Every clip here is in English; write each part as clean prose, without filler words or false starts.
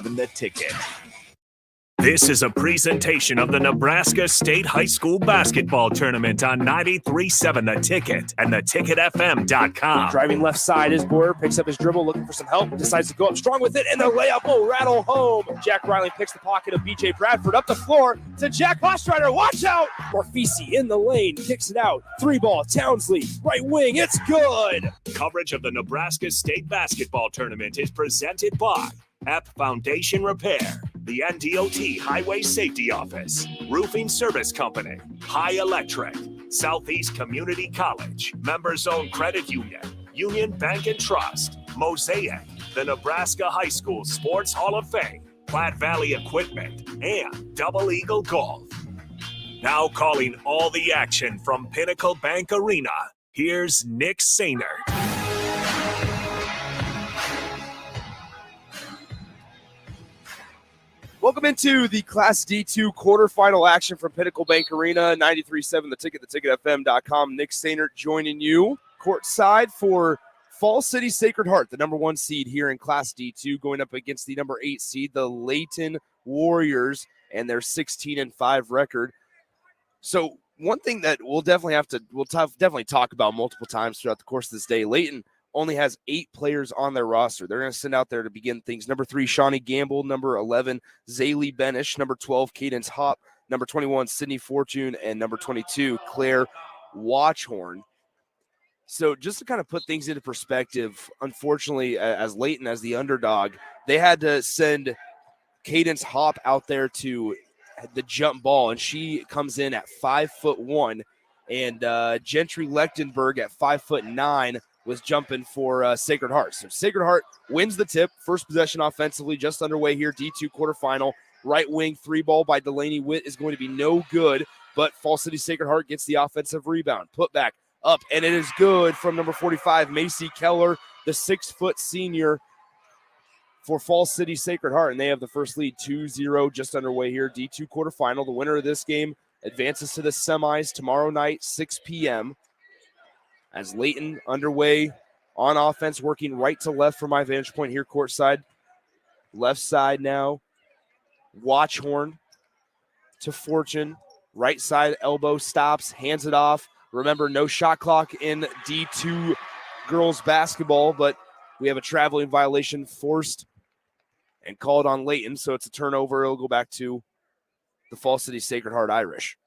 The Ticket. This is a presentation of the Nebraska State High School Basketball Tournament on 93.7 The Ticket and theticketfm.com. Driving left side is Boyer, picks up his dribble, looking for some help, decides to go up strong with it, and the layup will rattle home. Jack Riley picks the pocket of BJ Bradford up the floor to Jack Hostrider. Watch out! Orfisi in the lane, kicks it out. 3-ball, Townsley, right wing, it's good! Coverage of the Nebraska State Basketball Tournament is presented by App Foundation Repair, the NDOT Highway Safety Office, Roofing Service Company, High Electric, Southeast Community College, Members-Owned Credit Union, Union Bank and Trust, Mosaic, the Nebraska High School Sports Hall of Fame, Platte Valley Equipment, and Double Eagle Golf. Now calling all the action from Pinnacle Bank Arena, here's Nick Sainer. Welcome into the Class D2 quarterfinal action from Pinnacle Bank Arena, 93.7 The Ticket, theticketfm.com. Nick Sainer joining you courtside for Fall City Sacred Heart, the number 1 seed here in Class D2, going up against the number 8 seed, the Leyton Warriors, and their 16-5 record. So one thing that we'll definitely talk about multiple times throughout the course of this day, Leyton only has 8 players on their roster. They're going to send out there to begin things. Number 3, Shawnee Gamble. Number 11, Zaylee Benish. Number 12, Cadence Hop. Number 21, Sydney Fortune. And number 22, Claire Watchhorn. So just to kind of put things into perspective, unfortunately, as Leyton, as the underdog, they had to send Cadence Hop out there to the jump ball, and she comes in at 5'1", and Gentry Lechtenberg at 5'9", was jumping for Sacred Heart. So Sacred Heart wins the tip. First possession offensively, just underway here, D2 quarterfinal. Right wing 3-ball by Delaney Witt is going to be no good, but Fall City Sacred Heart gets the offensive rebound. Put back up, and it is good from number 45, Macy Keller, the 6-foot senior for Fall City Sacred Heart, and they have the first lead, 2-0, just underway here, D2 quarterfinal. The winner of this game advances to the semis tomorrow night, 6 p.m., as Leyton underway on offense, working right to left from my vantage point here courtside. Left side now, Watchhorn to Fortune. Right side elbow stops, hands it off. Remember, no shot clock in D2 girls basketball, but we have a traveling violation forced and called on Leyton, so it's a turnover. It'll go back to the Fall City Sacred Heart Irish.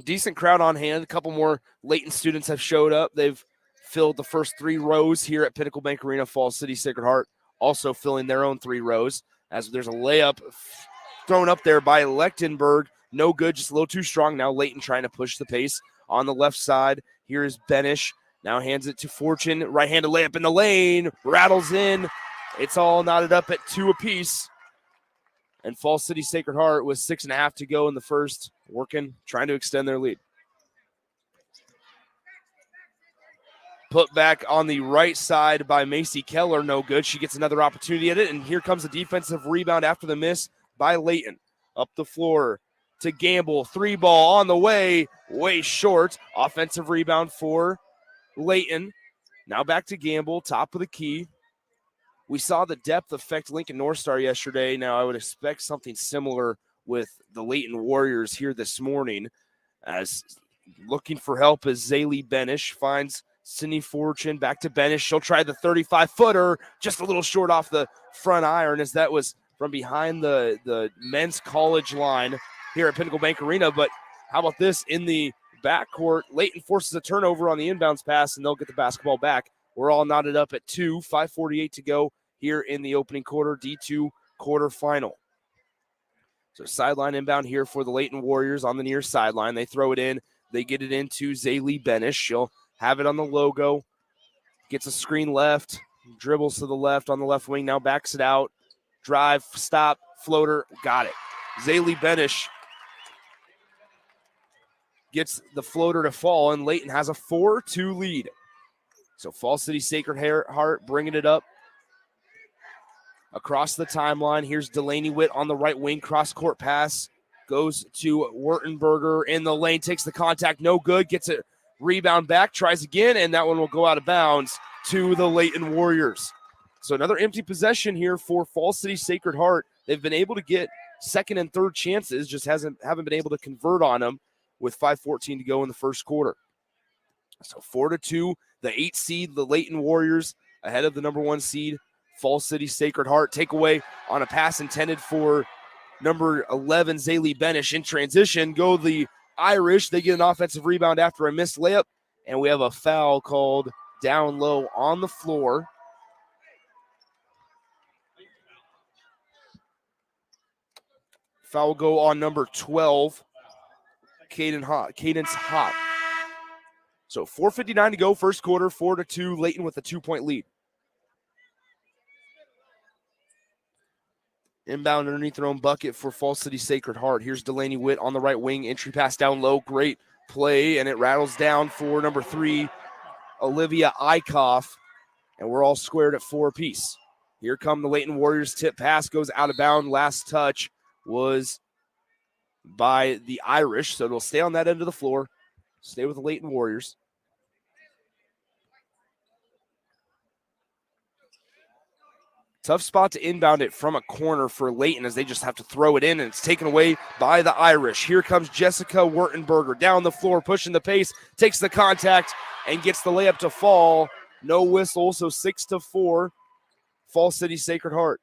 Decent crowd on hand. A couple more Leyton students have showed up. They've filled the first 3 rows here at Pinnacle Bank Arena. Fall City Sacred Heart also filling their own 3 rows, as there's a layup thrown up there by Lechtenberg. No good, just a little too strong. Now Leyton trying to push the pace on the left side. Here is Benish. Now hands it to Fortune. Right-handed layup in the lane. Rattles in. It's all knotted up at 2 apiece. And Fall City Sacred Heart with 6.5 to go in the first, trying to extend their lead. Put back on the right side by Macy Keller, no good. She gets another opportunity at it, and here comes a defensive rebound after the miss by Leyton. Up the floor to Gamble, 3-ball on the way short. Offensive rebound for Leyton. Now back to Gamble, top of the key. We saw the depth affect Lincoln North Star yesterday. Now I would expect something similar with the Leyton Warriors here this morning, as looking for help as Zaylee Benish finds Sydney Fortune. Back to Benish. She'll try the 35-footer, just a little short off the front iron, as that was from behind the men's college line here at Pinnacle Bank Arena. But how about this in the backcourt? Leyton forces a turnover on the inbounds pass, and they'll get the basketball back. We're all knotted up at 2, 5:48 to go here in the opening quarter, D2 quarterfinal. So sideline inbound here for the Leyton Warriors on the near sideline. They throw it in. They get it into Zaylee Benish. She'll have it on the logo. Gets a screen left. Dribbles to the left on the left wing. Now backs it out. Drive, stop, floater. Got it. Zaylee Benish gets the floater to fall, and Leyton has a 4-2 lead. So Fall City Sacred Heart bringing it up across the timeline. Here's Delaney Witt on the right wing. Cross-court pass goes to Wurtenberger in the lane. Takes the contact. No good. Gets a rebound back. Tries again, and that one will go out of bounds to the Leyton Warriors. So another empty possession here for Falls City Sacred Heart. They've been able to get second and third chances, just haven't been able to convert on them with 5:14 to go in the first quarter. So 4-2, the 8 seed, the Leyton Warriors, ahead of the number 1 seed, Falls City Sacred Heart. Takeaway on a pass intended for number 11, Zaylee Benish. In transition, go the Irish. They get an offensive rebound after a missed layup, and we have a foul called down low on the floor. Foul will go on number 12, Cadence Hop. So 4:59 to go, first quarter, 4-2, Leyton with a 2-point lead. Inbound underneath their own bucket for Falls City Sacred Heart. Here's Delaney Witt on the right wing, entry pass down low, great play, and it rattles down for number 3, Olivia Eichhoff, and we're all squared at 4 apiece. Here come the Leyton Warriors. Tip pass goes out of bounds. Last touch was by the Irish, so it'll stay on that end of the floor. Stay with the Leyton Warriors. Tough spot to inbound it from a corner for Leyton as they just have to throw it in, and it's taken away by the Irish. Here comes Jessica Wurtenberger down the floor, pushing the pace, takes the contact, and gets the layup to fall. No whistle, so 6-4, Falls City Sacred Heart.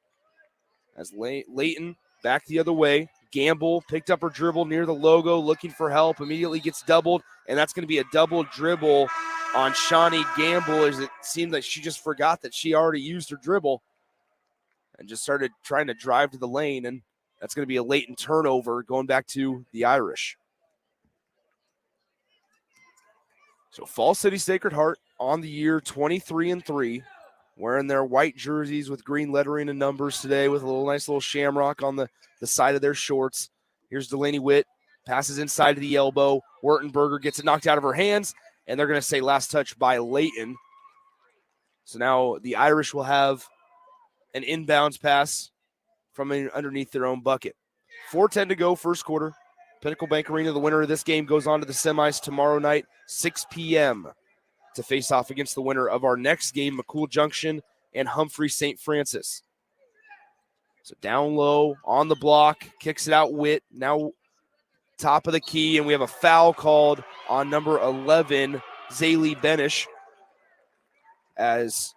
As Leyton back the other way. Gamble picked up her dribble near the logo, looking for help, immediately gets doubled, and that's going to be a double dribble on Shawnee Gamble, as it seemed like she just forgot that she already used her dribble and just started trying to drive to the lane, and that's going to be a Leyton turnover going back to the Irish. So Falls City Sacred Heart on the year 23-3, wearing their white jerseys with green lettering and numbers today with a nice little shamrock on the side of their shorts. Here's Delaney Witt, passes inside to the elbow. Wurtenberger gets it knocked out of her hands, and they're going to say last touch by Leyton. So now the Irish will have an inbounds pass from underneath their own bucket. 4:10 to go, first quarter. Pinnacle Bank Arena, the winner of this game, goes on to the semis tomorrow night, 6 p.m., to face off against the winner of our next game, McCool Junction and Humphrey St. Francis. So down low, on the block, kicks it out Witt, now top of the key, and we have a foul called on number 11, Zaylee Benish, as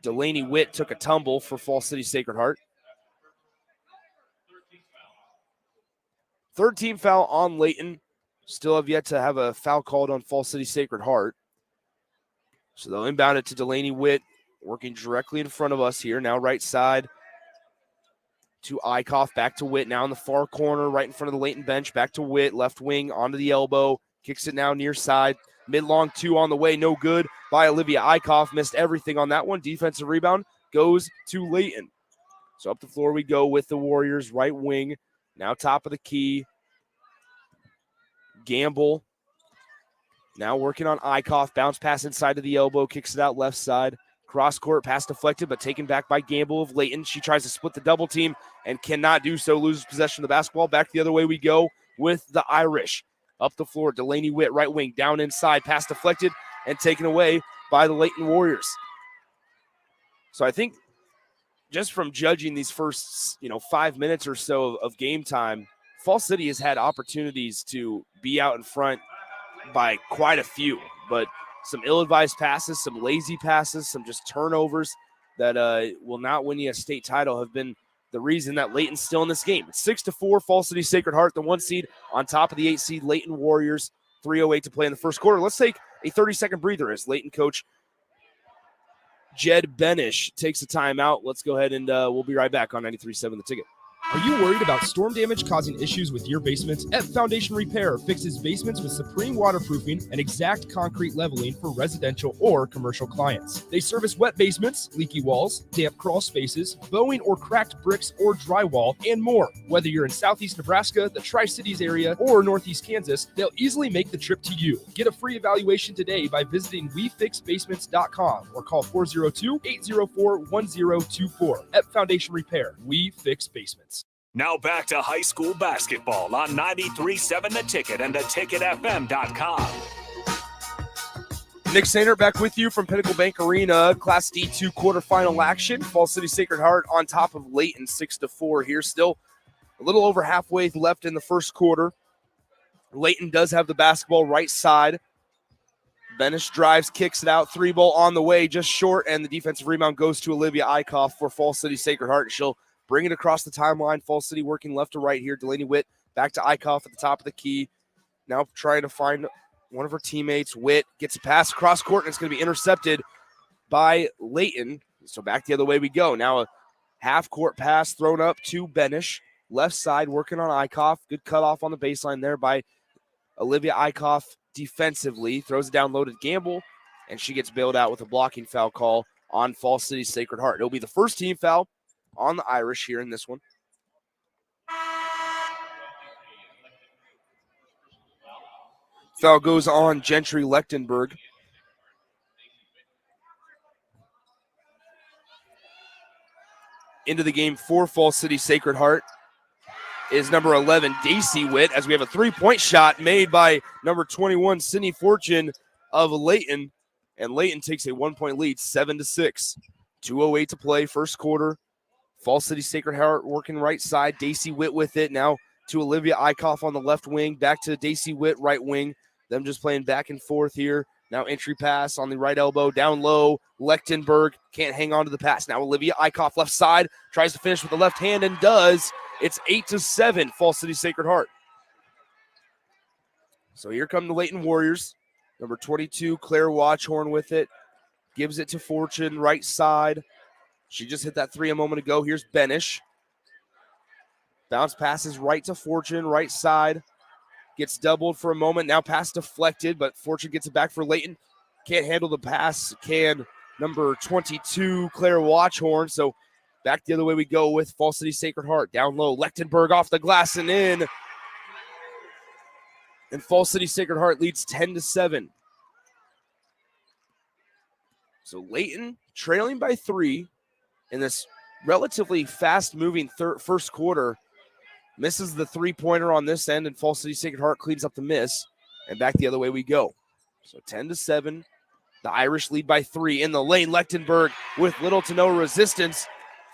Delaney Witt took a tumble for Falls City Sacred Heart. Third team foul on Leyton. Still have yet to have a foul called on Falls City Sacred Heart. So they'll inbound it to Delaney Witt, working directly in front of us here. Now right side to Eichhoff, back to Witt. Now in the far corner, right in front of the Leyton bench. Back to Witt, left wing, onto the elbow. Kicks it now near side. Mid-long 2 on the way, no good by Olivia Eichhoff. Missed everything on that one. Defensive rebound goes to Leyton. So up the floor we go with the Warriors, right wing. Now top of the key. Gamble. Now working on Eichhoff. Bounce pass inside to the elbow. Kicks it out left side. Cross court pass deflected, but taken back by Gamble of Leyton. She tries to split the double team and cannot do so. Loses possession of the basketball. Back the other way we go with the Irish. Up the floor, Delaney Witt, right wing, down inside. Pass deflected and taken away by the Leyton Warriors. So I think just from judging these first 5 minutes or so of game time, Falls City has had opportunities to be out in front by quite a few, but some ill-advised passes, some lazy passes, some just turnovers that will not win you a state title have been the reason that Leyton's still in this game. It's 6-4, Falls City Sacred Heart, the 1 seed on top of the 8 seed Leyton Warriors. 3:08 to play in the first quarter. Let's take a 30-second breather as Leyton coach Jed Benish takes a timeout. Let's go ahead and we'll be right back on 93.7 The Ticket. Are you worried about storm damage causing issues with your basement? F Foundation Repair fixes basements with supreme waterproofing and exact concrete leveling for residential or commercial clients. They service wet basements, leaky walls, damp crawl spaces, bowing or cracked bricks or drywall, and more. Whether you're in southeast Nebraska, the Tri-Cities area, or northeast Kansas, they'll easily make the trip to you. Get a free evaluation today by visiting WeFixBasements.com or call 402-804-1024. F Foundation Repair. We fix basements. Now back to high school basketball on 93.7 The Ticket and theticketfm.com. Nick Sainer back with you from Pinnacle Bank Arena, Class D2 quarterfinal action. Falls City Sacred Heart on top of Leyton 6-4 here. Still a little over halfway left in the first quarter. Leyton does have the basketball right side. Benish drives, kicks it out. 3-ball on the way, just short, and the defensive rebound goes to Olivia Eichhoff for Falls City Sacred Heart. She'll bring it across the timeline. Falls City working left to right here. Delaney Witt back to Eichhoff at the top of the key. Now trying to find one of her teammates. Witt gets a pass across court, and it's going to be intercepted by Leyton. So back the other way we go. Now a half-court pass thrown up to Benish. Left side working on Eichhoff. Good cutoff on the baseline there by Olivia Eichhoff defensively. Throws it down low to Gamble, and she gets bailed out with a blocking foul call on Falls City Sacred Heart. It'll be the first team foul on the Irish here in this one. Foul goes on Gentry Lechtenberg. Into the game for Falls City Sacred Heart is number 11, Daisy Witt, as we have a three-point shot made by number 21, Sydney Fortune of Leyton. And Leyton takes a 1-point lead, 7-6. 2:08 to play, first quarter. Falls City Sacred Heart working right side. Daisy Witt with it. Now to Olivia Eichhoff on the left wing. Back to Daisy Witt, right wing. Them just playing back and forth here. Now entry pass on the right elbow. Down low. Lechtenberg can't hang on to the pass. Now Olivia Eichhoff left side. Tries to finish with the left hand and does. It's 8-7, Falls City Sacred Heart. So here come the Leyton Warriors. Number 22, Claire Watchhorn with it. Gives it to Fortune, right side. She just hit that three a moment ago. Here's Benish. Bounce passes right to Fortune, right side. Gets doubled for a moment. Now pass deflected, but Fortune gets it back for Leyton. Can't handle the pass. Can number 22, Claire Watchhorn. So back the other way we go with Falls City Sacred Heart. Down low, Lechtenberg off the glass and in. And Falls City Sacred Heart leads 10-7. So Leyton trailing by 3 in this relatively fast-moving first quarter. Misses the three-pointer on this end, and Falls City Sacred Heart cleans up the miss. And back the other way we go. So 10-7. The Irish lead by 3 in the lane. Lechtenberg with little to no resistance.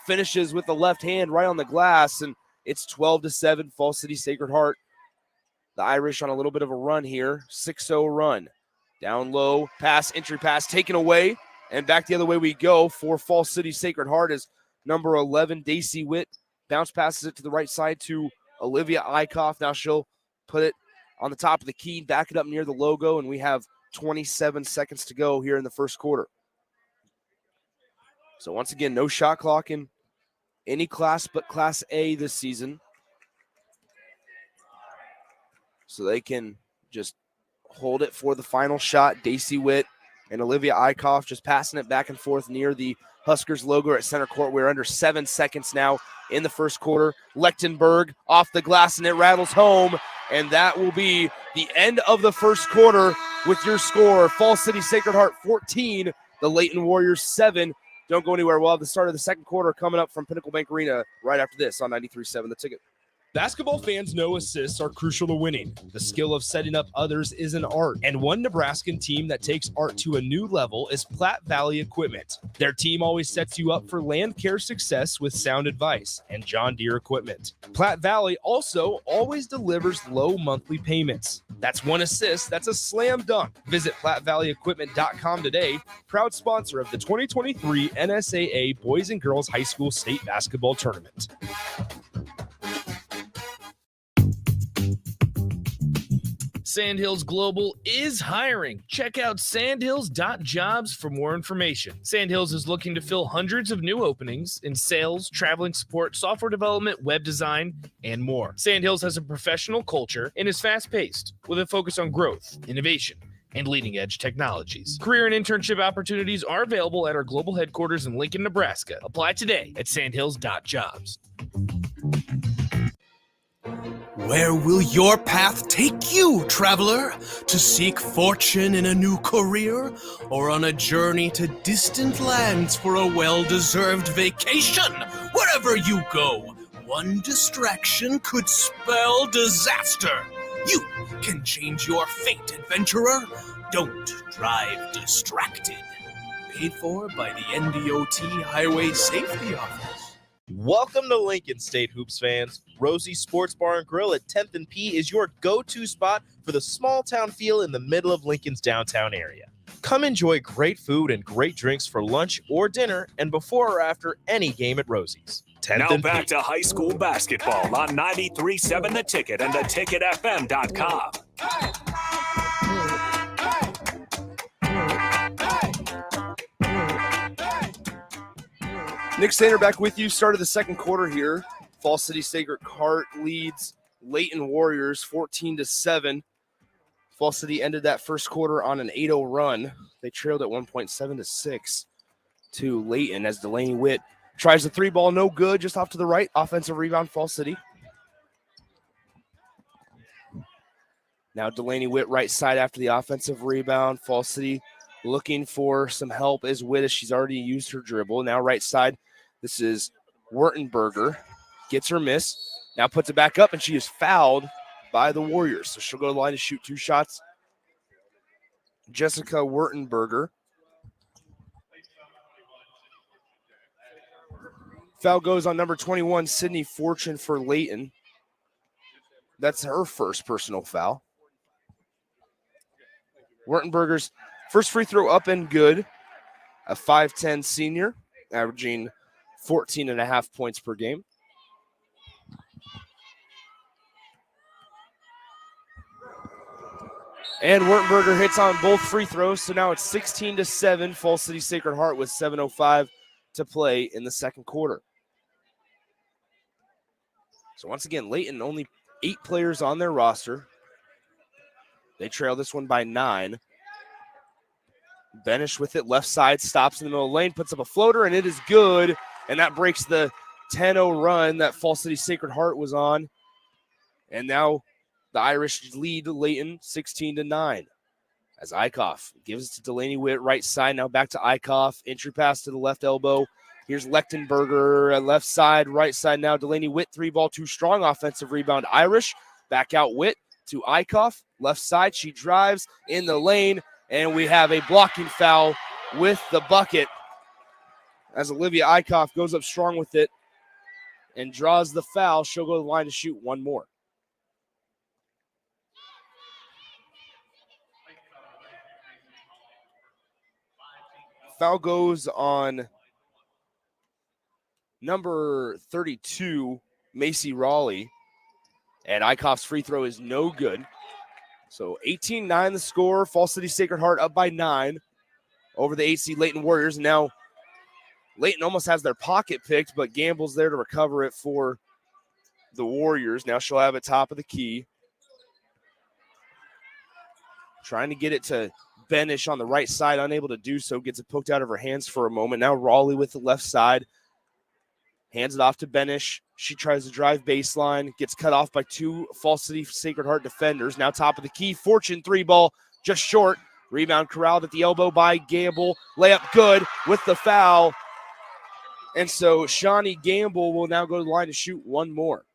Finishes with the left hand right on the glass, and it's 12-7, Falls City Sacred Heart. The Irish on a little bit of a run here, 6-0 run. Down low, pass, entry pass taken away, and back the other way we go for Falls City Sacred Heart is number 11, Daisy Witt. Bounce passes it to the right side to Olivia Eichhoff. Now she'll put it on the top of the key, back it up near the logo, and we have 27 seconds to go here in the first quarter. So once again, no shot clock in any class but Class A this season. So they can just hold it for the final shot. Daisy Witt and Olivia Eichhoff just passing it back and forth near the Huskers logo at center court. We're under 7 seconds now in the first quarter. Lechtenberg off the glass, and it rattles home. And that will be the end of the first quarter with your score. Falls City Sacred Heart 14, the Leyton Warriors 7. Don't go anywhere. We'll have the start of the second quarter coming up from Pinnacle Bank Arena right after this on 93.7 The Ticket. Basketball fans know assists are crucial to winning. The skill of setting up others is an art, and one Nebraskan team that takes art to a new level is Platte Valley Equipment. Their team always sets you up for land care success with sound advice and John Deere equipment. Platte Valley also always delivers low monthly payments. That's one assist. That's a slam dunk. Visit PlatteValleyEquipment.com today, proud sponsor of the 2023 NSAA Boys and Girls High School State Basketball Tournament. Sandhills Global is hiring. Check out sandhills.jobs for more information. Sandhills is looking to fill hundreds of new openings in sales, traveling support, software development, web design, and more. Sandhills has a professional culture and is fast-paced with a focus on growth, innovation, and leading-edge technologies. Career and internship opportunities are available at our global headquarters in Lincoln, Nebraska. Apply today at sandhills.jobs. Where will your path take you, traveler? To seek fortune in a new career? Or on a journey to distant lands for a well-deserved vacation? Wherever you go, one distraction could spell disaster. You can change your fate, adventurer. don't drive distracted. Paid for by the NDOT Highway Safety Office. Welcome to Lincoln State, Hoops fans. Rosie's Sports Bar and Grill at 10th and P is your go-to spot for the small town feel in the middle of Lincoln's downtown area. Come enjoy great food and great drinks for lunch or dinner and before or after any game at Rosie's. 10th Now and back P. to high school basketball on 93.7 The Ticket and theticketfm.com. Nick Sainer back with you. Start of the second quarter here. Fall City Sacred Heart leads Leyton Warriors 14-7. Fall City ended that first quarter on an 8-0 run. They trailed at 1.7-6 to Leyton as Delaney Witt tries the three ball, no good, just off to the right. Offensive rebound, Fall City. Now Delaney Witt right side after the offensive rebound. Fall City looking for some help as Witt as she's already used her dribble. Now right side, this is Wurtenberger. Gets her miss. Now puts it back up, and she is fouled by the Warriors. So she'll go to the line to shoot 2 shots. Jessica Wurtenberger. Foul goes on number 21, Sydney Fortune for Leyton. That's her first personal foul. Wurtenberger's first free throw up and good. A 5'10 senior, averaging 14.5 points per game. And Wurtenberger hits on both free throws, so now it's 16-7. Fall City Sacred Heart with 7:05 to play in the second quarter. So once again, Leyton only 8 players on their roster. They trail this one by 9. Benish with it, left side, stops in the middle of the lane, puts up a floater, and it is good. And that breaks the 10-0 run that Fall City Sacred Heart was on. And now the Irish lead Leyton 16-9. As Eichhoff gives it to Delaney Witt, right side, now back to Eichhoff. Entry pass to the left elbow. Here's Lechtenberger, left side, right side now. Delaney Witt, 3-ball, too strong. Offensive rebound, Irish. Back out Witt to Eichhoff. Left side, she drives in the lane. And we have a blocking foul with the bucket as Olivia Eichhoff goes up strong with it and draws the foul. She'll go to the line to shoot one more. Foul goes on number 32, Macy Raleigh. And Eichhoff's free throw is no good. So 18-9 the score. Fall City Sacred Heart up by 9 over the 8-seed Leyton Warriors. Now Leyton almost has their pocket picked, but Gamble's there to recover it for the Warriors. Now she'll have it top of the key. Trying to get it to Benish on the right side, unable to do so. Gets it poked out of her hands for a moment. Now Raleigh with the left side. Hands it off to Benish. She tries to drive baseline. Gets cut off by 2 Fall City Sacred Heart defenders. Now top of the key. Fortune 3-ball just short. Rebound corralled at the elbow by Gamble. Layup good with the foul. And so Shawnee Gamble will now go to the line to shoot one more.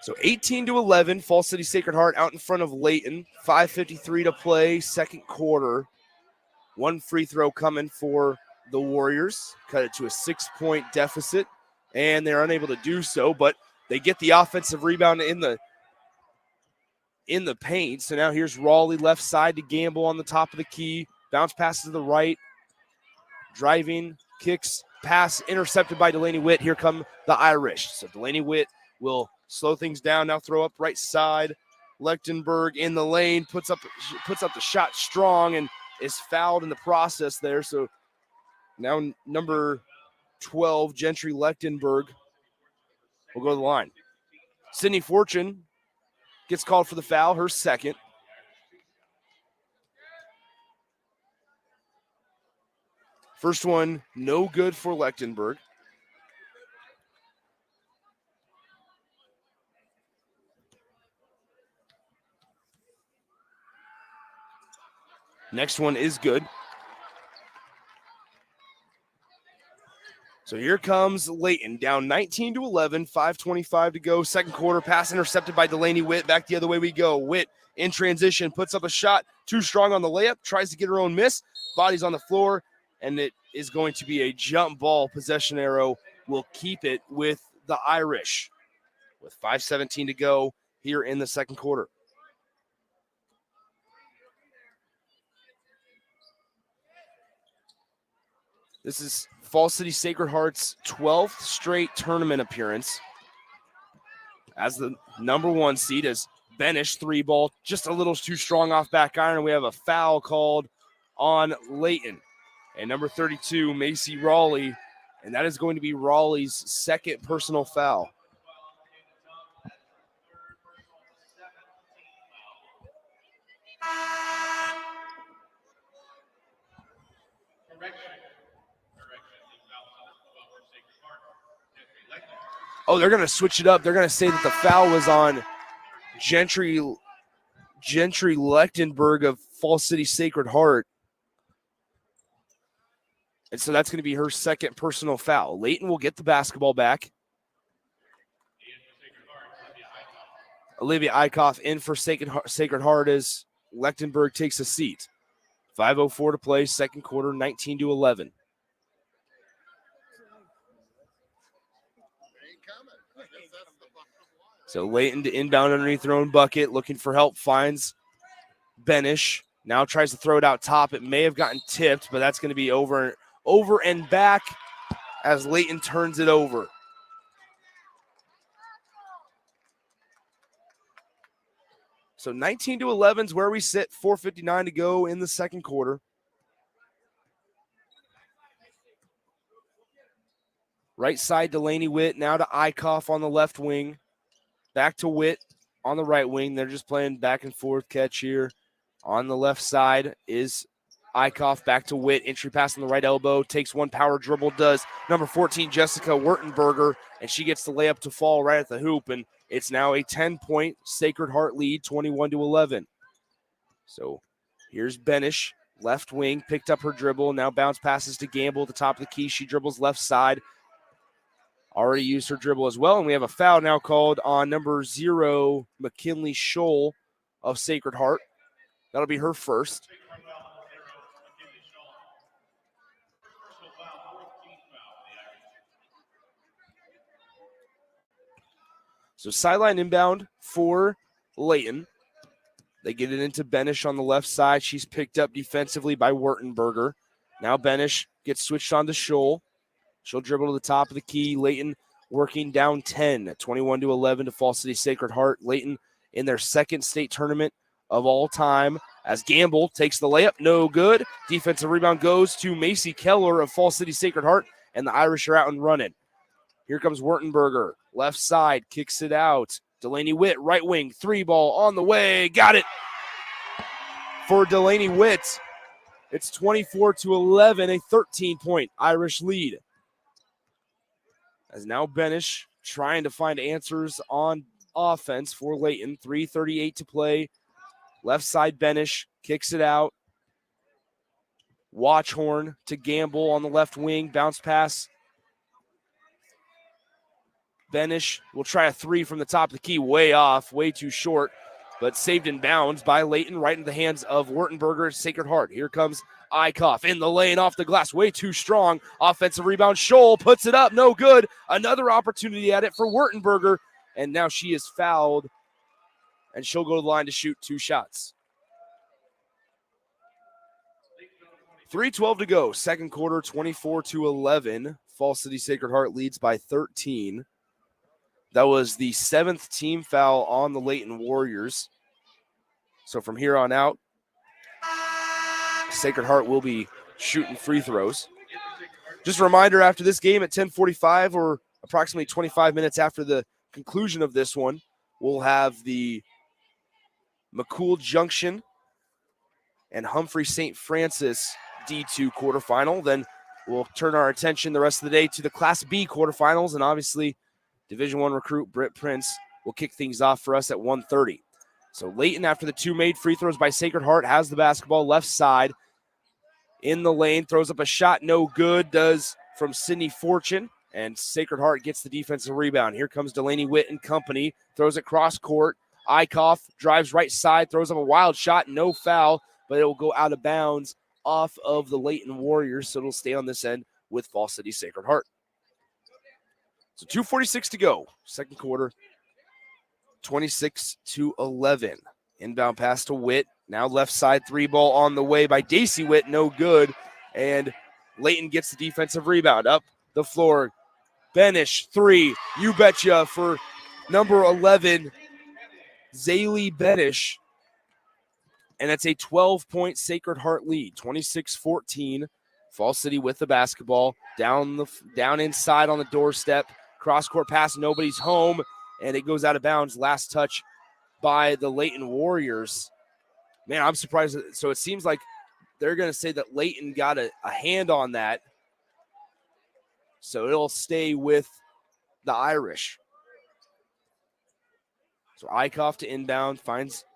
So 18-11, Fall City Sacred Heart out in front of Leyton. 5:53 to play, second quarter. 1 free throw coming for the Warriors. Cut it to a 6-point deficit, and they're unable to do so, but they get the offensive rebound in the paint. So now here's Raleigh left side to Gamble on the top of the key. Bounce pass to the right. Driving, kicks, pass intercepted by Delaney Witt. Here come the Irish. So Delaney Witt will slow things down, now throw up right side. Lechtenberg in the lane, puts up the shot strong and is fouled in the process there. So now number 12, Gentry Lechtenberg, will go to the line. Sydney Fortune gets called for the foul, her second. First one, no good for Lechtenberg. Next one is good. So here comes Leyton, down 19-11, 5:25 to go. Second quarter, pass intercepted by Delaney Witt. Back the other way we go. Witt in transition, puts up a shot, too strong on the layup, tries to get her own miss. Body's on the floor, and it is going to be a jump ball. Possession arrow will keep it with the Irish with 5:17 to go here in the second quarter. This is Falls City Sacred Heart's 12th straight tournament appearance. As the number 1 seed is Benish, 3-ball, just a little too strong off back iron. We have a foul called on Leyton. And number 32, Macy Raleigh, and that is going to be Raleigh's second personal foul. Oh, they're going to switch it up. They're going to say that the foul was on Gentry Lechtenberg of Falls City Sacred Heart. And so that's going to be her second personal foul. Leyton will get the basketball back. Olivia Eichhoff in for Sacred Heart as Lechtenberg takes a seat. 5:04 to play, second quarter, 19-11. So Leyton to inbound underneath their own bucket, looking for help, finds Benish. Now tries to throw it out top. It may have gotten tipped, but that's going to be over and back as Leyton turns it over. So 19-11 is where we sit, 4:59 to go in the second quarter. Right side, Delaney Witt, now to Eichhoff on the left wing. Back to Witt on the right wing. They're just playing back and forth catch here. On the left side is Eichhoff, back to Witt. Entry pass on the right elbow. Takes one power dribble, does number 14, Jessica Wurtenberger, and she gets the layup to fall right at the hoop, and it's now a 10-point Sacred Heart lead, 21-11. So here's Benish, left wing, picked up her dribble. Now bounce passes to Gamble at the top of the key. She dribbles left side. Already used her dribble as well, and we have a foul now called on number 0, McKinley Scholl of Sacred Heart. That'll be her first. So sideline inbound for Leyton. They get it into Benish on the left side. She's picked up defensively by Wurtenberger. Now Benish gets switched on to Scholl. She'll dribble to the top of the key. Leyton working down 10, 21-11 to Falls City Sacred Heart. Leyton in their second state tournament of all time as Gamble takes the layup. No good. Defensive rebound goes to Macy Keller of Falls City Sacred Heart, and the Irish are out and running. Here comes Wurtenberger. Left side, kicks it out. Delaney Witt, right wing, 3-ball on the way. Got it for Delaney Witt. It's 24-11, a 13-point Irish lead. As now Benish trying to find answers on offense for Leyton. 3:38 to play. Left side Benish kicks it out. Watchhorn to Gamble on the left wing. Bounce pass. Benish will try a 3 from the top of the key. Way off, way too short, but saved in bounds by Leyton right into the hands of Wurtenberger, Sacred Heart. Here comes Eichhoff in the lane off the glass. Way too strong. Offensive rebound. Scholl puts it up. No good. Another opportunity at it for Wurtenberger. And now she is fouled. And she'll go to the line to shoot 2 shots. 3:12 to go. Second quarter, 24-11. Falls City Sacred Heart leads by 13. That was the 7th team foul on the Leyton Warriors. So from here on out, Sacred Heart will be shooting free throws. Just a reminder, after this game at 10:45, or approximately 25 minutes after the conclusion of this one, we'll have the McCool Junction and Humphrey St. Francis D2 quarterfinal. Then we'll turn our attention the rest of the day to the Class B quarterfinals, and obviously Division I recruit Britt Prince will kick things off for us at 1:30. So Leyton, after the 2 made free throws by Sacred Heart, has the basketball left side in the lane, throws up a shot, no good, does from Sydney Fortune, and Sacred Heart gets the defensive rebound. Here comes Delaney Witt and company, throws it cross court. Eichhoff drives right side, throws up a wild shot, no foul, but it will go out of bounds off of the Leyton Warriors, so it'll stay on this end with Fall City Sacred Heart. So 2:46 to go, second quarter, 26-11. Inbound pass to Witt. Now left side three ball on the way by Daisy Witt, no good. And Leyton gets the defensive rebound up the floor. Benish, three, you betcha, for number 11, Zaylee Benish. And it's a 12-point Sacred Heart lead, 26-14. Fall City with the basketball, down inside on the doorstep. Cross-court pass, nobody's home, and it goes out of bounds. Last touch by the Leyton Warriors. Man, I'm surprised. So it seems like they're going to say that Leyton got a hand on that. So it'll stay with the Irish. So Eichhoff to inbound, finds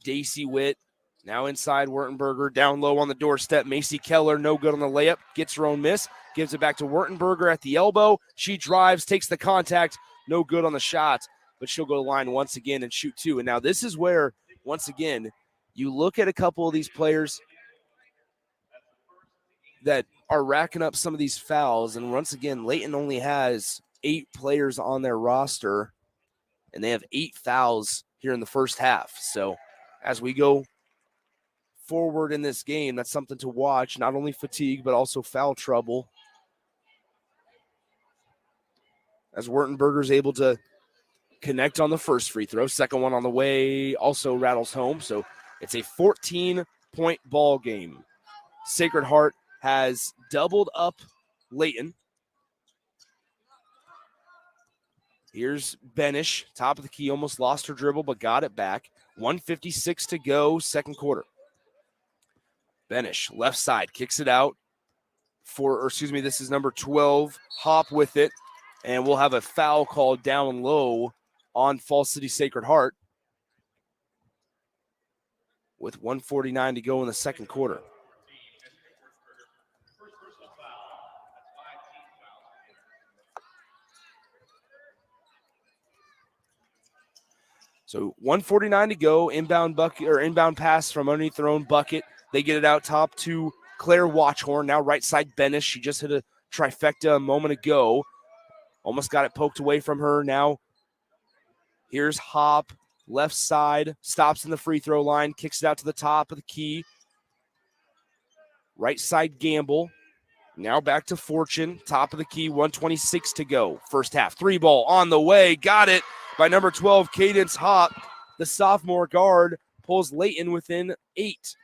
Daisy Witt. Now inside, Wurtenberger down low on the doorstep. Macy Keller, no good on the layup, gets her own miss. Gives it back to Wurtenberger at the elbow. She drives, takes the contact, no good on the shot, but she'll go to the line once again and shoot two. And now this is where, once again, you look at a couple of these players that are racking up some of these fouls. And once again, Leyton only has 8 players on their roster, and they have 8 fouls here in the first half. So as we go forward in this game, that's something to watch. Not only fatigue, but also foul trouble. As Wurtenberger's able to connect on the first free throw. Second one on the way also rattles home. So it's a 14-point ball game. Sacred Heart has doubled up Leyton. Here's Benish, top of the key, almost lost her dribble, but got it back. 1:56 to go, second quarter. Benish, left side, kicks it out this is number 12, Hop with it, and we'll have a foul called down low on Fall City Sacred Heart with 1:49 to go in the second quarter. So 1:49 to go, inbound pass from underneath their own bucket. They get it out top to Claire Watchhorn. Now right side Benish. She just hit a trifecta a moment ago. Almost got it poked away from her. Now here's Hop, left side, stops in the free throw line, kicks it out to the top of the key. Right side Gamble. Now back to Fortune, top of the key, 1:26 to go. First half, three ball on the way. Got it by number 12, Cadence Hop. The sophomore guard pulls Leyton within 8.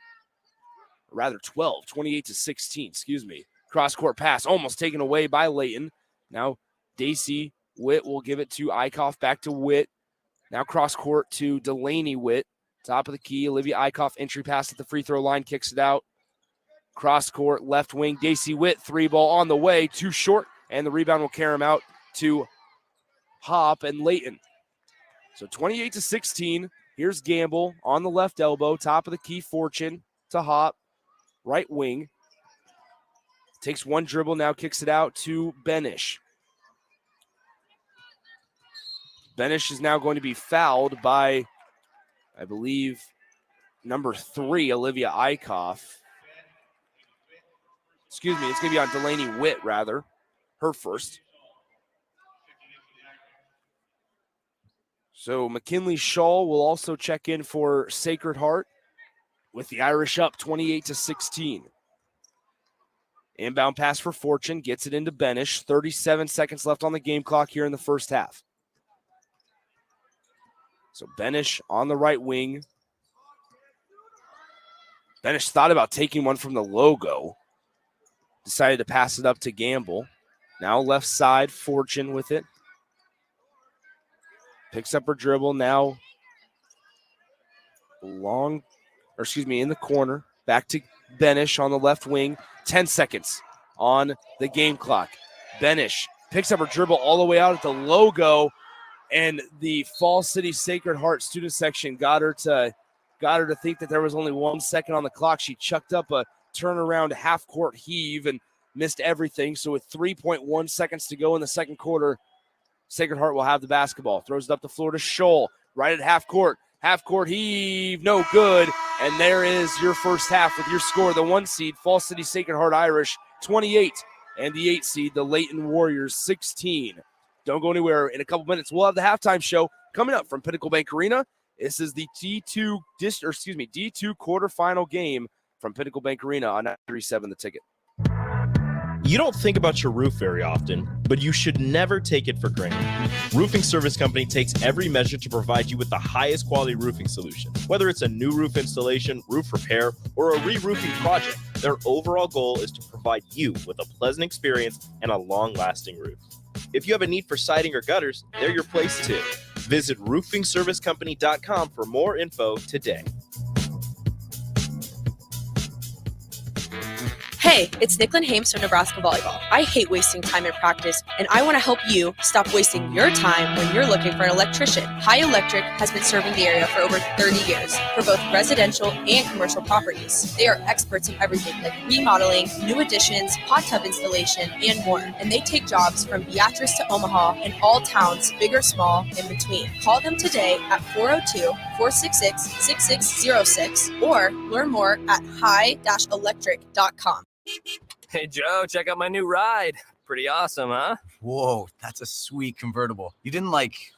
Rather 12, 28-16, excuse me. Cross-court pass almost taken away by Leyton. Now Daisy Witt will give it to Eichhoff, back to Witt. Now cross-court to Delaney Witt. Top of the key, Olivia Eichhoff, entry pass at the free throw line, kicks it out. Cross-court, left wing, Daisy Witt, three ball on the way, too short, and the rebound will carry him out to Hop and Leyton. So 28-16, here's Gamble on the left elbow, top of the key, Fortune to Hop, right wing. Takes one dribble, now kicks it out to Benish. Benish is now going to be fouled by, I believe, number 3, Olivia Eichhoff. Excuse me, it's going to be on Delaney Witt, rather. Her first. So McKinley Shaw will also check in for Sacred Heart with the Irish up 28-16. Inbound pass for Fortune, gets it into Benish. 37 seconds left on the game clock here in the first half. So Benish on the right wing. Benish thought about taking one from the logo. Decided to pass it up to Gamble. Now left side, Fortune with it. Picks up her dribble. Now in the corner. Back to Benish on the left wing. 10 seconds on the game clock. Benish picks up her dribble all the way out at the logo, and the Fall City Sacred Heart student section got her to think that there was only 1 second on the clock. She chucked up a turnaround half-court heave, and missed everything. So with 3.1 seconds to go in the second quarter, Sacred Heart will have the basketball. Throws it up the floor to Scholl, right at half court. Half court heave, no good. And there is your first half with your score. The 1 seed, Fall City Sacred Heart Irish, 28. And the 8 seed, the Leyton Warriors, 16. Don't go anywhere. In a couple minutes, we'll have the halftime show coming up from Pinnacle Bank Arena. This is the D2 quarterfinal game from Pinnacle Bank Arena on 937 The Ticket. You don't think about your roof very often, but you should never take it for granted. Roofing Service Company takes every measure to provide you with the highest quality roofing solution. Whether it's a new roof installation, roof repair, or a re-roofing project, their overall goal is to provide you with a pleasant experience and a long-lasting roof. If you have a need for siding or gutters, they're your place too. Visit roofingservicecompany.com for more info today. Hey, it's Nicklin Hames from Nebraska Volleyball. I hate wasting time in practice, and I want to help you stop wasting your time when you're looking for an electrician. High Electric has been serving the area for over 30 years for both residential and commercial properties. They are experts in everything like remodeling, new additions, hot tub installation, and more. And they take jobs from Beatrice to Omaha and all towns, big or small, in between. Call them today at 402-466-6606 or learn more at high-electric.com. Hey, Joe, check out my new ride. Pretty awesome, huh? Whoa, that's a sweet convertible. You didn't,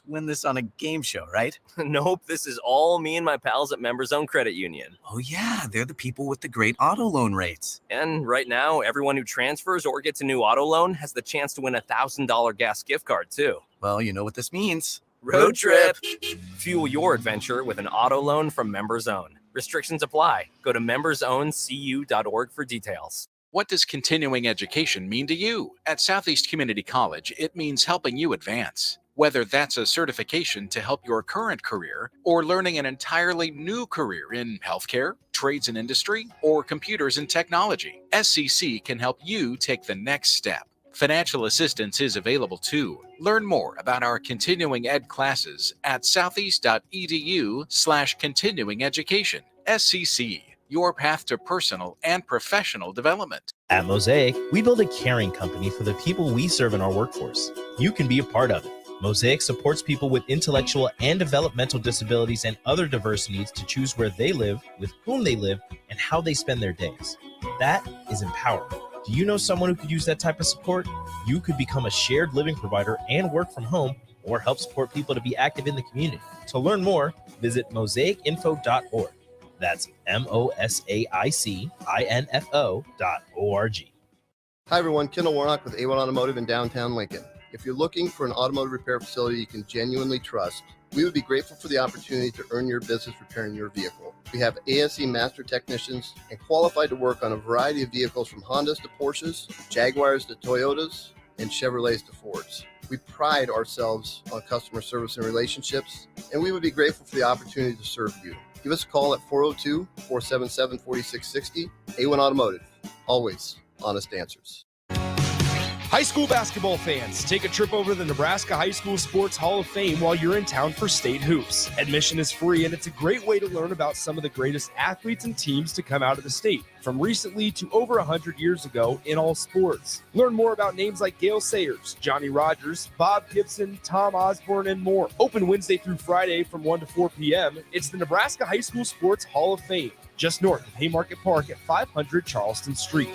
win this on a game show, right? Nope, this is all me and my pals at Members Own Credit Union. Oh, yeah, they're the people with the great auto loan rates. And right now, everyone who transfers or gets a new auto loan has the chance to win a $1,000 gas gift card, too. Well, you know what this means. Road trip! Fuel your adventure with an auto loan from Members Own. Restrictions apply. Go to membersowncu.org for details. What does continuing education mean to you? At Southeast Community College, it means helping you advance. Whether that's a certification to help your current career or learning an entirely new career in healthcare, trades and industry, or computers and technology, SCC can help you take the next step. Financial assistance is available too. Learn more about our continuing ed classes at southeast.edu/continuing education. SCC, your path to personal and professional development. At Mosaic, we build a caring company for the people we serve in our workforce. You can be a part of it. Mosaic supports people with intellectual and developmental disabilities and other diverse needs to choose where they live, with whom they live, and how they spend their days. That is empowering. Do you know someone who could use that type of support? You could become a shared living provider and work from home, or help support people to be active in the community. To learn more, visit mosaicinfo.org. That's mosaicinfo.org. Hi, everyone. Kendall Warnock with A1 Automotive in downtown Lincoln. If you're looking for an automotive repair facility you can genuinely trust, we would be grateful for the opportunity to earn your business repairing your vehicle. We have ASE master technicians and qualified to work on a variety of vehicles from Hondas to Porsches, Jaguars to Toyotas, and Chevrolets to Fords. We pride ourselves on customer service and relationships, and we would be grateful for the opportunity to serve you. Give us a call at 402-477-4660. A1 Automotive. Always honest answers. High school basketball fans, take a trip over to the Nebraska High School Sports Hall of Fame while you're in town for state hoops. Admission is free, and it's a great way to learn about some of the greatest athletes and teams to come out of the state, from recently to over 100 years ago in all sports. Learn more about names like Gale Sayers, Johnny Rogers, Bob Gibson, Tom Osborne, and more. Open Wednesday through Friday from 1 to 4 p.m. It's the Nebraska High School Sports Hall of Fame, just north of Haymarket Park at 500 Charleston Street.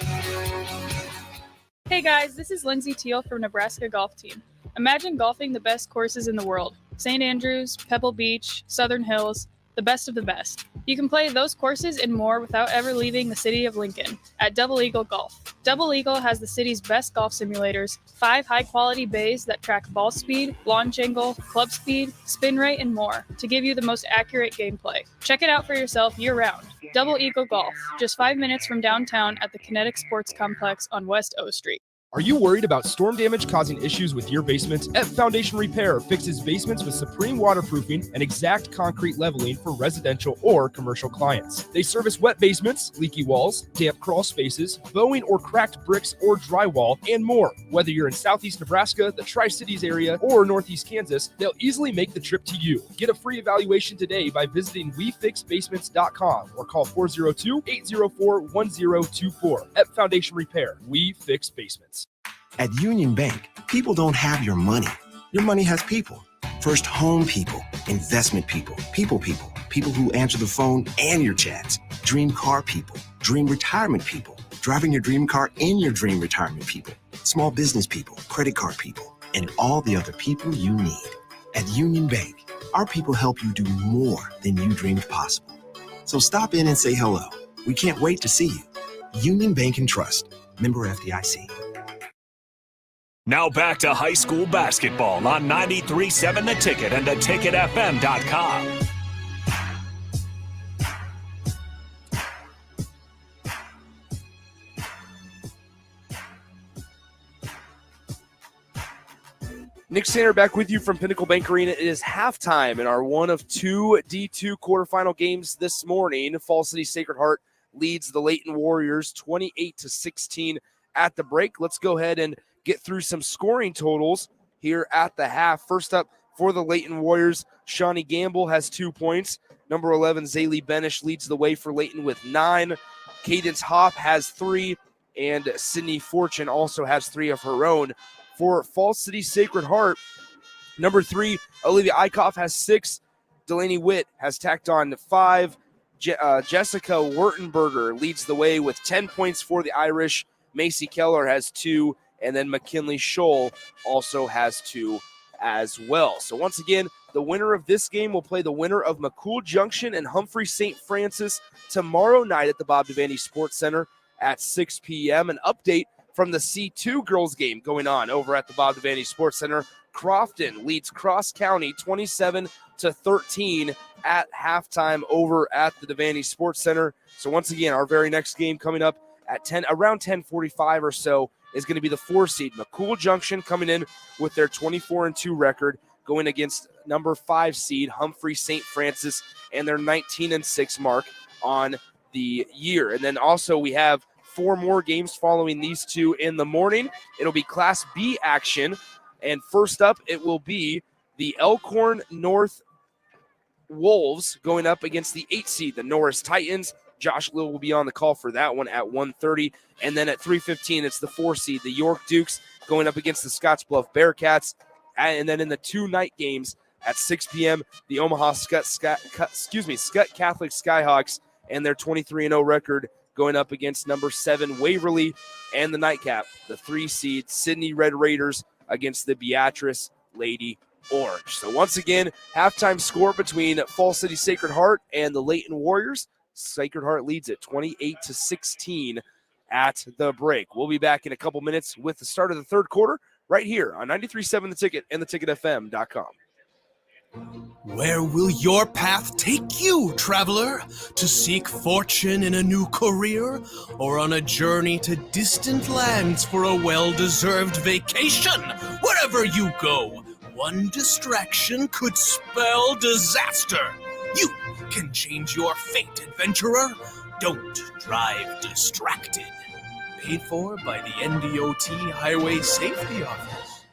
Hey guys, this is Lindsay Teal from Nebraska Golf Team. Imagine golfing the best courses in the world. St. Andrews, Pebble Beach, Southern Hills, the best of the best. You can play those courses and more without ever leaving the city of Lincoln at Double Eagle Golf. Double Eagle has the city's best golf simulators, 5 high-quality bays that track ball speed, launch angle, club speed, spin rate, and more to give you the most accurate gameplay. Check it out for yourself year-round. Double Eagle Golf, just 5 minutes from downtown at the Kinetic Sports Complex on West O Street. Are you worried about storm damage causing issues with your basement? At Foundation Repair fixes basements with supreme waterproofing and exact concrete leveling for residential or commercial clients. They service wet basements, leaky walls, damp crawl spaces, bowing or cracked bricks or drywall, and more. Whether you're in southeast Nebraska, the Tri-Cities area, or northeast Kansas, they'll easily make the trip to you. Get a free evaluation today by visiting WeFixBasements.com or call 402-804-1024. At Foundation Repair, we fix basements. At Union Bank, people don't have your money. Your money has people. First home people, investment people, people who answer the phone and your chats, dream car people, dream retirement people, driving your dream car in your dream retirement people, small business people, credit card people, and all the other people you need. At Union Bank, our people help you do more than you dreamed possible. So stop in and say hello. We can't wait to see you. Union Bank and Trust. Member FDIC. Now back to high school basketball on 93.7 The Ticket and theticketfm.com. Nick Sander back with you from Pinnacle Bank Arena. It is halftime in our one of two D2 quarterfinal games this morning. Fall City Sacred Heart leads the Leyton Warriors 28-16 at the break. Let's go ahead and get through some scoring totals here at the half. First up for the Leyton Warriors, Shawnee Gamble has 2 points. Number 11, Zaylee Benish leads the way for Leyton with 9. Cadence Hopp has 3, and Sydney Fortune also has 3 of her own. For Fall City Sacred Heart, number 3, Olivia Eichhoff has 6. Delaney Witt has tacked on 5. Jessica Wurtenberger leads the way with 10 points for the Irish. Macy Keller has 2. And then McKinley Scholl also has 2 as well. So once again, the winner of this game will play the winner of McCool Junction and Humphrey St. Francis tomorrow night at the Bob Devaney Sports Center at 6 p.m. An update from the C2 girls game going on over at the Bob Devaney Sports Center. Crofton leads Cross County 27-13 at halftime over at the Devaney Sports Center. So once again, our very next game coming up at around 10:45 or so is going to be the 4 seed McCool Junction coming in with their 24-2 record, going against number 5 seed Humphrey St. Francis and their 19-6 mark on the year. And then also we have 4 more games following these two in the morning. It'll be Class B action, and first up it will be the Elkhorn North Wolves going up against the 8 seed, the Norris Titans. Josh Lill will be on the call for that one at 1:30. And then at 3:15, it's the 4 seed, the York Dukes, going up against the Scottsbluff Bearcats. And then in the 2 night games at 6 p.m., the Omaha Skutt Catholic Skyhawks and their 23-0 record going up against number 7 Waverly, and the nightcap, the 3 seed Sydney Red Raiders against the Beatrice Lady Orange. So once again, halftime score between Fall City Sacred Heart and the Leyton Warriors. Sacred Heart leads it 28-16 at the break. We'll be back in a couple minutes with the start of the third quarter right here on 93.7 The Ticket and theticketfm.com. Where will your path take you, traveler? To seek fortune in a new career, or on a journey to distant lands for a well-deserved vacation? Wherever you go, one distraction could spell disaster. You can change your fate, adventurer. Don't drive distracted. Paid for by the NDOT Highway Safety Office.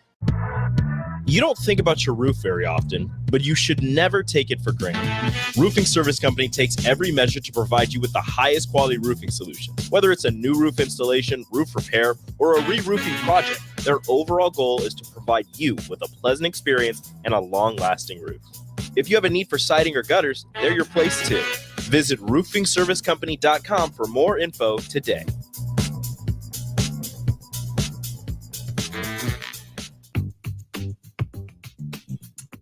You don't think about your roof very often, but you should never take it for granted. Roofing Service Company takes every measure to provide you with the highest quality roofing solution. Whether it's a new roof installation, roof repair, or a re-roofing project, their overall goal is to provide you with a pleasant experience and a long-lasting roof. If you have a need for siding or gutters, they're your place too. Visit roofingservicecompany.com for more info today.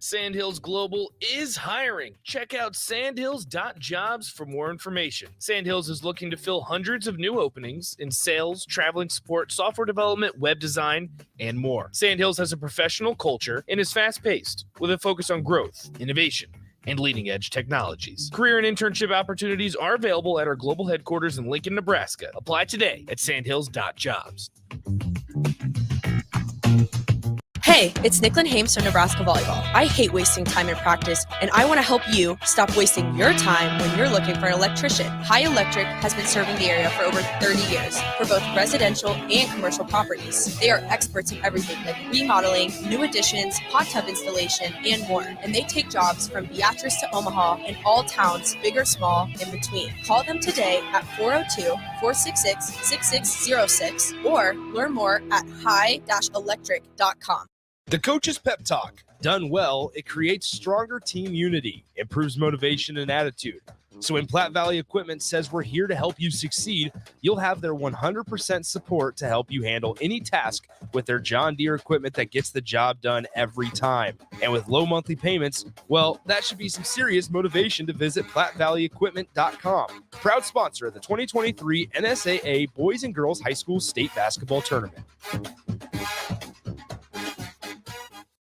Sandhills Global is hiring. Check out sandhills.jobs for more information. Sandhills is looking to fill hundreds of new openings in sales, traveling support, software development, web design, and more. Sandhills has a professional culture and is fast-paced with a focus on growth, innovation, and leading-edge technologies. Career and internship opportunities are available at our global headquarters in Lincoln, Nebraska. Apply today at sandhills.jobs. Hey, it's Nicklin Hames from Nebraska Volleyball. I hate wasting time in practice, and I want to help you stop wasting your time when you're looking for an electrician. High Electric has been serving the area for over 30 years for both residential and commercial properties. They are experts in everything like remodeling, new additions, hot tub installation, and more. And they take jobs from Beatrice to Omaha and all towns, big or small, in between. Call them today at 402-466-6606 or learn more at high-electric.com. The Coach's Pep Talk. Done well, it creates stronger team unity, improves motivation and attitude. So when Platte Valley Equipment says we're here to help you succeed, you'll have their 100% support to help you handle any task with their John Deere equipment that gets the job done every time. And with low monthly payments, well, that should be some serious motivation to visit PlatteValleyEquipment.com. Proud sponsor of the 2023 NSAA Boys and Girls High School State Basketball Tournament.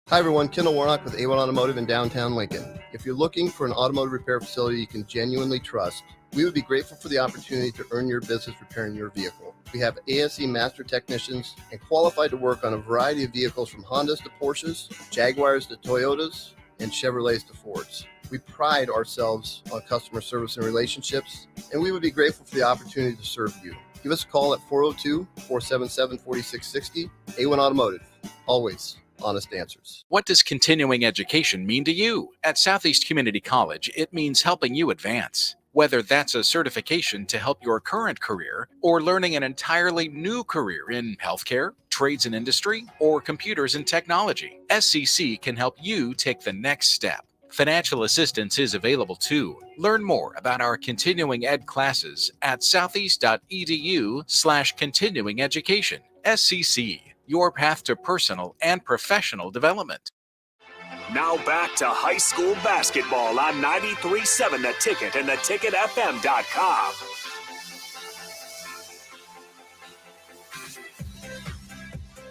Hi everyone, Kendall Warnock with A1 Automotive in downtown Lincoln. If you're looking for an automotive repair facility you can genuinely trust, we would be grateful for the opportunity to earn your business repairing your vehicle. We have ASE master technicians and qualified to work on a variety of vehicles from Hondas to Porsches, Jaguars to Toyotas, and Chevrolets to Fords. We pride ourselves on customer service and relationships, and we would be grateful for the opportunity to serve you. Give us a call at 402-477-4660. A1 Automotive, always honest answers. What does continuing education mean to you? At Southeast Community College, it means helping you advance. Whether that's a certification to help your current career or learning an entirely new career in healthcare, trades and industry, or computers and technology, SCC can help you take the next step. Financial assistance is available too. Learn more about our continuing ed classes at southeast.edu/continuing education. SCC, your path to personal and professional development. Now back to high school basketball on 93.7 The Ticket and theticketfm.com.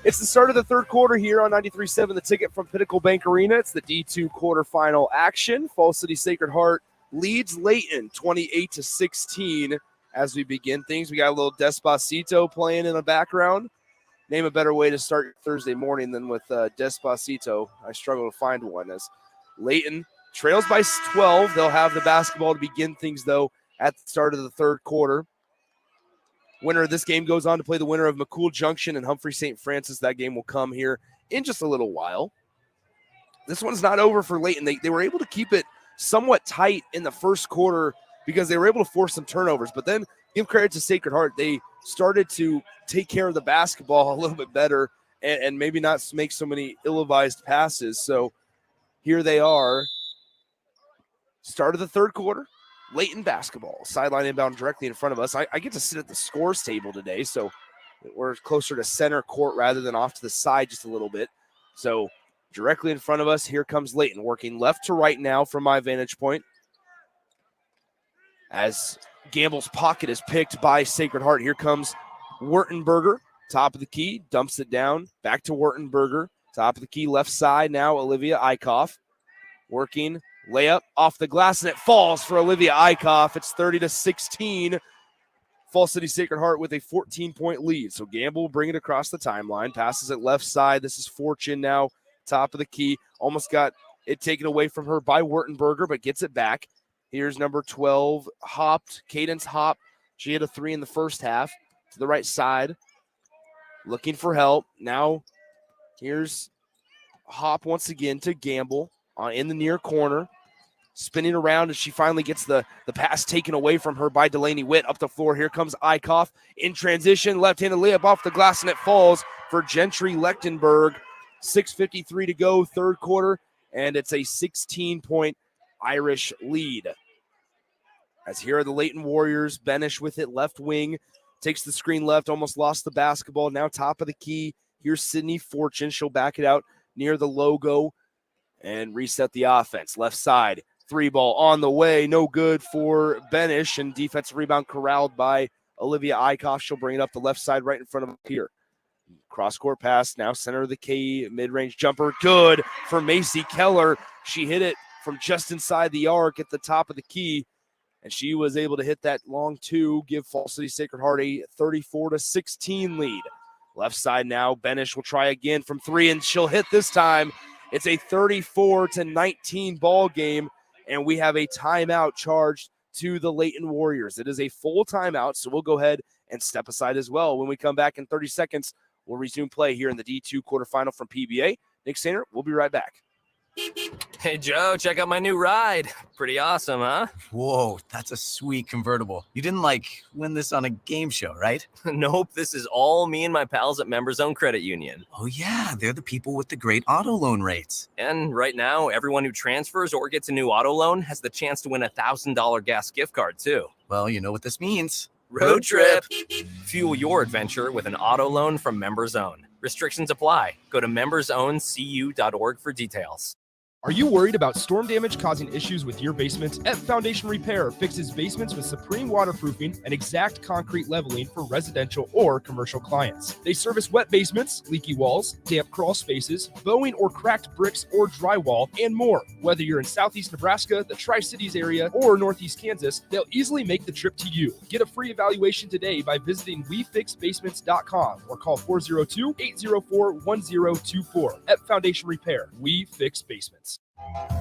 It's the start of the third quarter here on 93.7 The Ticket from Pinnacle Bank Arena. It's the D2 quarterfinal action. Fall City Sacred Heart leads Leyton 28-16 as we begin things. We got a little Despacito playing in the background. Name a better way to start Thursday morning than with Despacito. I struggle to find one as Leyton trails by 12. They'll have the basketball to begin things, though, at the start of the third quarter. Winner of this game goes on to play the winner of McCool Junction and Humphrey St. Francis. That game will come here in just a little while. This one's not over for Leyton. They were able to keep it somewhat tight in the first quarter because they were able to force some turnovers. But then give credit to Sacred Heart. They started to take care of the basketball a little bit better and maybe not make so many ill-advised passes. So here they are. Start of the third quarter. Leyton basketball. Sideline inbound directly in front of us. I get to sit at the scores table today, so we're closer to center court rather than off to the side just a little bit. So directly in front of us, here comes Leyton, working left to right now from my vantage point. As Gamble's pocket is picked by Sacred Heart, here comes Wurtenberger, top of the key, dumps it down, back to Wurtenberger, top of the key, left side now, Olivia Eichhoff, working, layup off the glass, and it falls for Olivia Eichhoff. It's 30-16. Fall City Sacred Heart with a 14-point lead. So Gamble will bring it across the timeline, passes it left side. This is Fortune now, top of the key. Almost got it taken away from her by Wurtenberger, but gets it back. Here's number 12, hopped, Cadence Hop. She hit a three in the first half to the right side, looking for help. Now here's Hop once again to Gamble in the near corner, spinning around as she finally gets the pass taken away from her by Delaney Witt up the floor. Here comes Eichhoff in transition, left-handed layup off the glass, and it falls for Gentry Lechtenberg. 6:53 to go, third quarter, and it's a 16-point Irish lead. As here are the Leyton Warriors. Benish with it, left wing, takes the screen left, almost lost the basketball. Now top of the key. Here's Sydney Fortune. She'll back it out near the logo and reset the offense. Left side, three ball on the way. No good for Benish, and defensive rebound corralled by Olivia Eichhoff. She'll bring it up the left side right in front of us here. Cross-court pass, now center of the key, mid-range jumper. Good for Macy Keller. She hit it from just inside the arc at the top of the key, and she was able to hit that long two, give Fall City Sacred Heart a 34-16 lead. Left side now, Benish will try again from 3, and she'll hit this time. It's a 34-19 ball game, and we have a timeout charged to the Leyton Warriors. It is a full timeout, so we'll go ahead and step aside as well. When we come back in 30 seconds, we'll resume play here in the D2 quarterfinal from PBA. Nick Sainer, we'll be right back. Hey, Joe, check out my new ride. Pretty awesome, huh? Whoa, that's a sweet convertible. You didn't, win this on a game show, right? Nope, this is all me and my pals at Members Own Credit Union. Oh, yeah, they're the people with the great auto loan rates. And right now, everyone who transfers or gets a new auto loan has the chance to win a $1,000 gas gift card, too. Well, you know what this means. Road trip! Fuel your adventure with an auto loan from Members Own. Restrictions apply. Go to membersowncu.org for details. Are you worried about storm damage causing issues with your basement? At Foundation Repair fixes basements with supreme waterproofing and exact concrete leveling for residential or commercial clients. They service wet basements, leaky walls, damp crawl spaces, bowing or cracked bricks or drywall, and more. Whether you're in Southeast Nebraska, the Tri-Cities area, or Northeast Kansas, they'll easily make the trip to you. Get a free evaluation today by visiting WeFixBasements.com or call 402-804-1024. At Foundation Repair, we fix basements.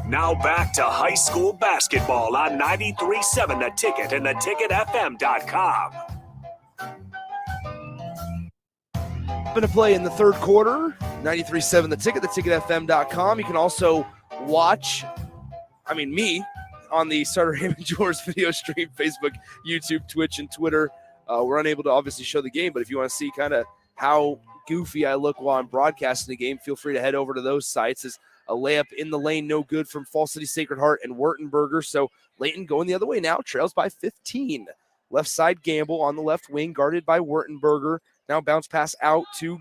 Now back to high school basketball on 93.7 The Ticket and theticketfm.com. Going to play in the third quarter, 93.7 The Ticket, theticketfm.com. You can also watch, me, on the Starter Hammond Jewelers video stream, Facebook, YouTube, Twitch, and Twitter. We're unable to obviously show the game, but if you want to see kind of how goofy I look while I'm broadcasting the game, feel free to head over to those sites. As a layup in the lane, no good from Fall City Sacred Heart and Wurtenberger. So Leyton going the other way now, trails by 15. Left side Gamble on the left wing, guarded by Wurtenberger. Now bounce pass out to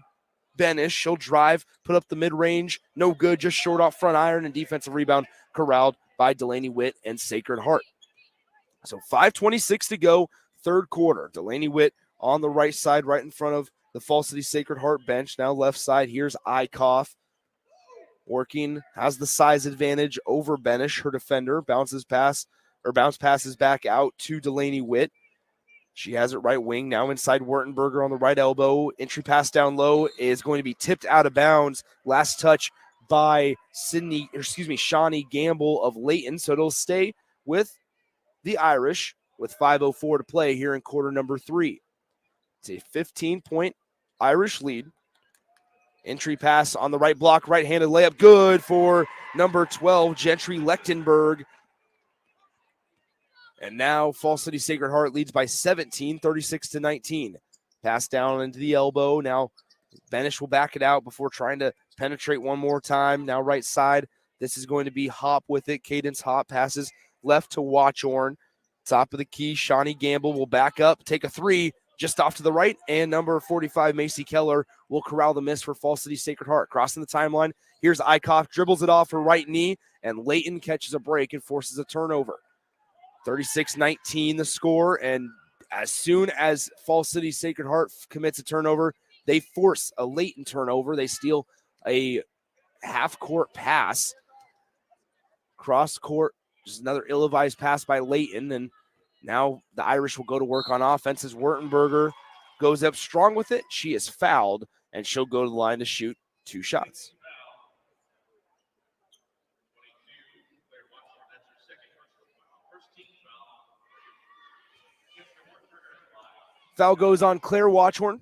Benish. She'll drive, put up the mid-range. No good, just short off front iron, and defensive rebound corralled by Delaney Witt and Sacred Heart. So 5:26 to go, third quarter. Delaney Witt on the right side, right in front of the Fall City Sacred Heart bench. Now left side, here's Eichhoff. Working, has the size advantage over Benish, her defender. Bounce passes back out to Delaney Witt. She has it right wing, now inside Wurtenberger on the right elbow. Entry pass down low is going to be tipped out of bounds. Last touch by Shawnee Gamble of Leyton. So it'll stay with the Irish with 5:04 to play here in quarter number 3. It's a 15-point Irish lead. Entry pass on the right block, right-handed layup, good for number 12, Gentry Lechtenberg. And now Fall City Sacred Heart leads by 17, 36-19. Pass down into the elbow. Now Benish will back it out before trying to penetrate one more time. Now right side, this is going to be Hop with it. Cadence Hop passes left to Watchorn. Top of the key, Shawnee Gamble will back up, take a three, just off to the right, and number 45, Macy Keller, will corral the miss for Fall City Sacred Heart. Crossing the timeline, here's Eichhoff, dribbles it off her right knee, and Leyton catches a break and forces a turnover. 36-19 the score, and as soon as Fall City Sacred Heart commits a turnover, they force a Leyton turnover. They steal a half-court pass. Cross-court, just another ill-advised pass by Leyton, and now the Irish will go to work on offense as Wurtenberger goes up strong with it. She is fouled, and she'll go to the line to shoot 2 shots. Foul goes on Claire Watchorn.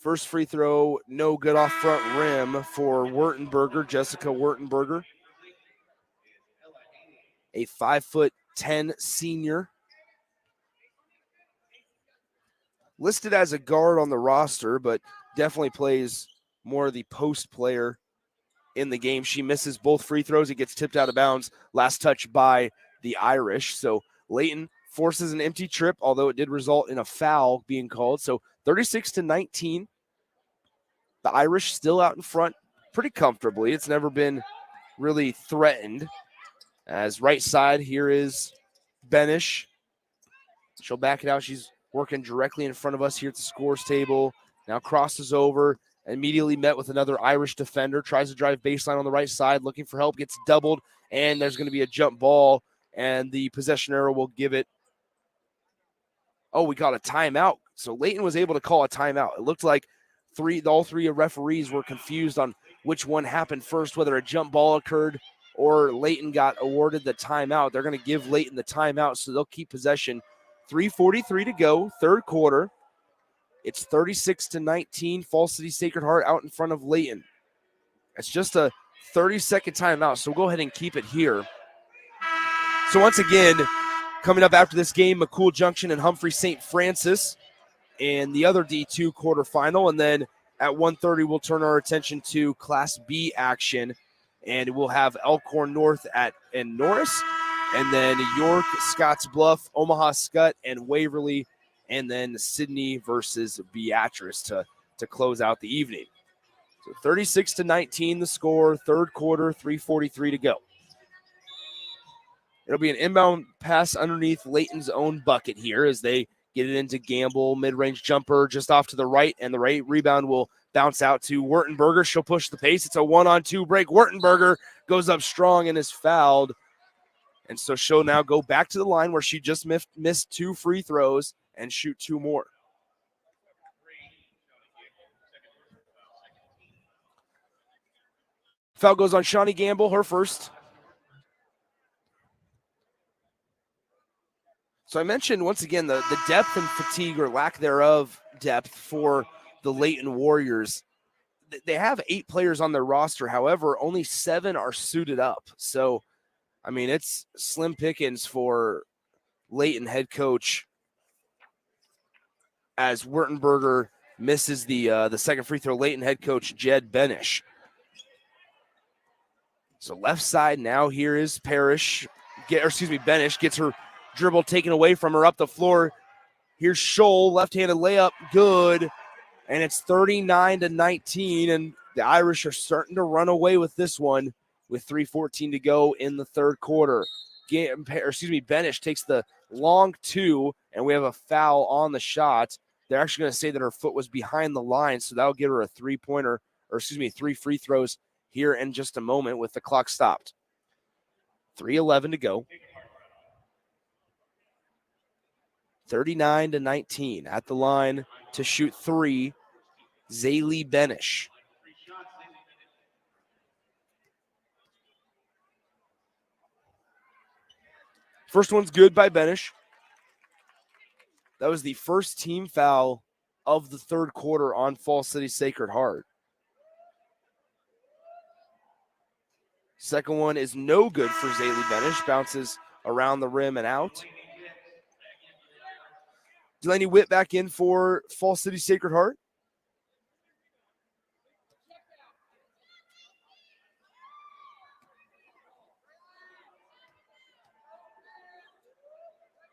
First free throw, no good off front rim for Wurtenberger, Jessica Wurtenberger. A 5'10" senior. Listed as a guard on the roster, but definitely plays more of the post player in the game. She misses both free throws. It gets tipped out of bounds. Last touch by the Irish. So Leyton forces an empty trip, although it did result in a foul being called. So 36-19. The Irish still out in front pretty comfortably. It's never been really threatened. As right side, here is Benish. She'll back it out. She's working directly in front of us here at the scores table. Now crosses over, immediately met with another Irish defender. Tries to drive baseline on the right side, looking for help, gets doubled, and there's going to be a jump ball, and the possession arrow will give it. Oh, we got a timeout So Leyton was able to call a timeout. It looked like all three referees were confused on which one happened first, whether a jump ball occurred or Leyton got awarded the timeout. They're going to give Leyton the timeout, so they'll keep possession. 3:43 to go, third quarter. It's 36-19, Fall City Sacred Heart out in front of Leyton. It's just a 30-second timeout, so we'll go ahead and keep it here. So once again, coming up after this game, McCool Junction and Humphrey St. Francis in the other D2 quarterfinal. And then at 1:30, we'll turn our attention to Class B action, and we'll have Elkhorn North and Norris, and then York, Scotts Bluff, Omaha Skutt, and Waverly, and then Sydney versus Beatrice to close out the evening. So 36-19 the score, third quarter, 3:43 to go. It'll be an inbound pass underneath Leyton's own bucket here as they get it into Gamble, mid-range jumper just off to the right, and the right rebound will bounce out to Wurtenberger. She'll push the pace. It's a 1-on-2 break. Wurtenberger goes up strong and is fouled. And so she'll now go back to the line where she just missed 2 free throws and shoot 2 more. Foul goes on Shawnee Gamble, her first. So I mentioned once again the depth and fatigue or lack thereof depth for the Leyton Warriors. They have 8 players on their roster. However, only 7 are suited up. So, I mean, it's slim pickings for Leyton head coach as Wurtenberger misses the second free throw. Leyton head coach Jed Benish. So left side now here is Benish gets her dribble taken away from her up the floor. Here's Scholl, left-handed layup, good. And it's 39-19, and the Irish are starting to run away with this one with 3:14 to go in the third quarter. Benish takes the long 2, and we have a foul on the shot. They're actually going to say that her foot was behind the line, so that'll give her a 3 free throws here in just a moment with the clock stopped. 3:11 to go. 39-19 at the line to shoot 3, Zaylee Benish. First one's good by Benish. That was the first team foul of the third quarter on Fall City Sacred Heart. Second one is no good for Zaylee Benish. Bounces around the rim and out. Delaney Witt back in for Fall City Sacred Heart.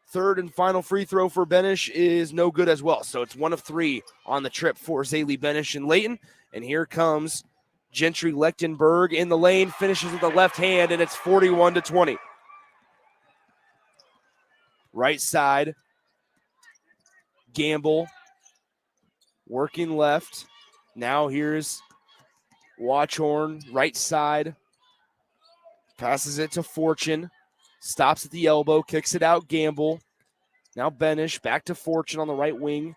Third and final free throw for Benish is no good as well. So it's 1 of 3 on the trip for Zaylee Benish and Leyton. And here comes Gentry Lechtenberg in the lane, finishes with the left hand, and it's 41-20. Right side. Gamble working left. Now here's Watchorn, right side. Passes it to Fortune. Stops at the elbow, kicks it out, Gamble. Now Benish, back to Fortune on the right wing.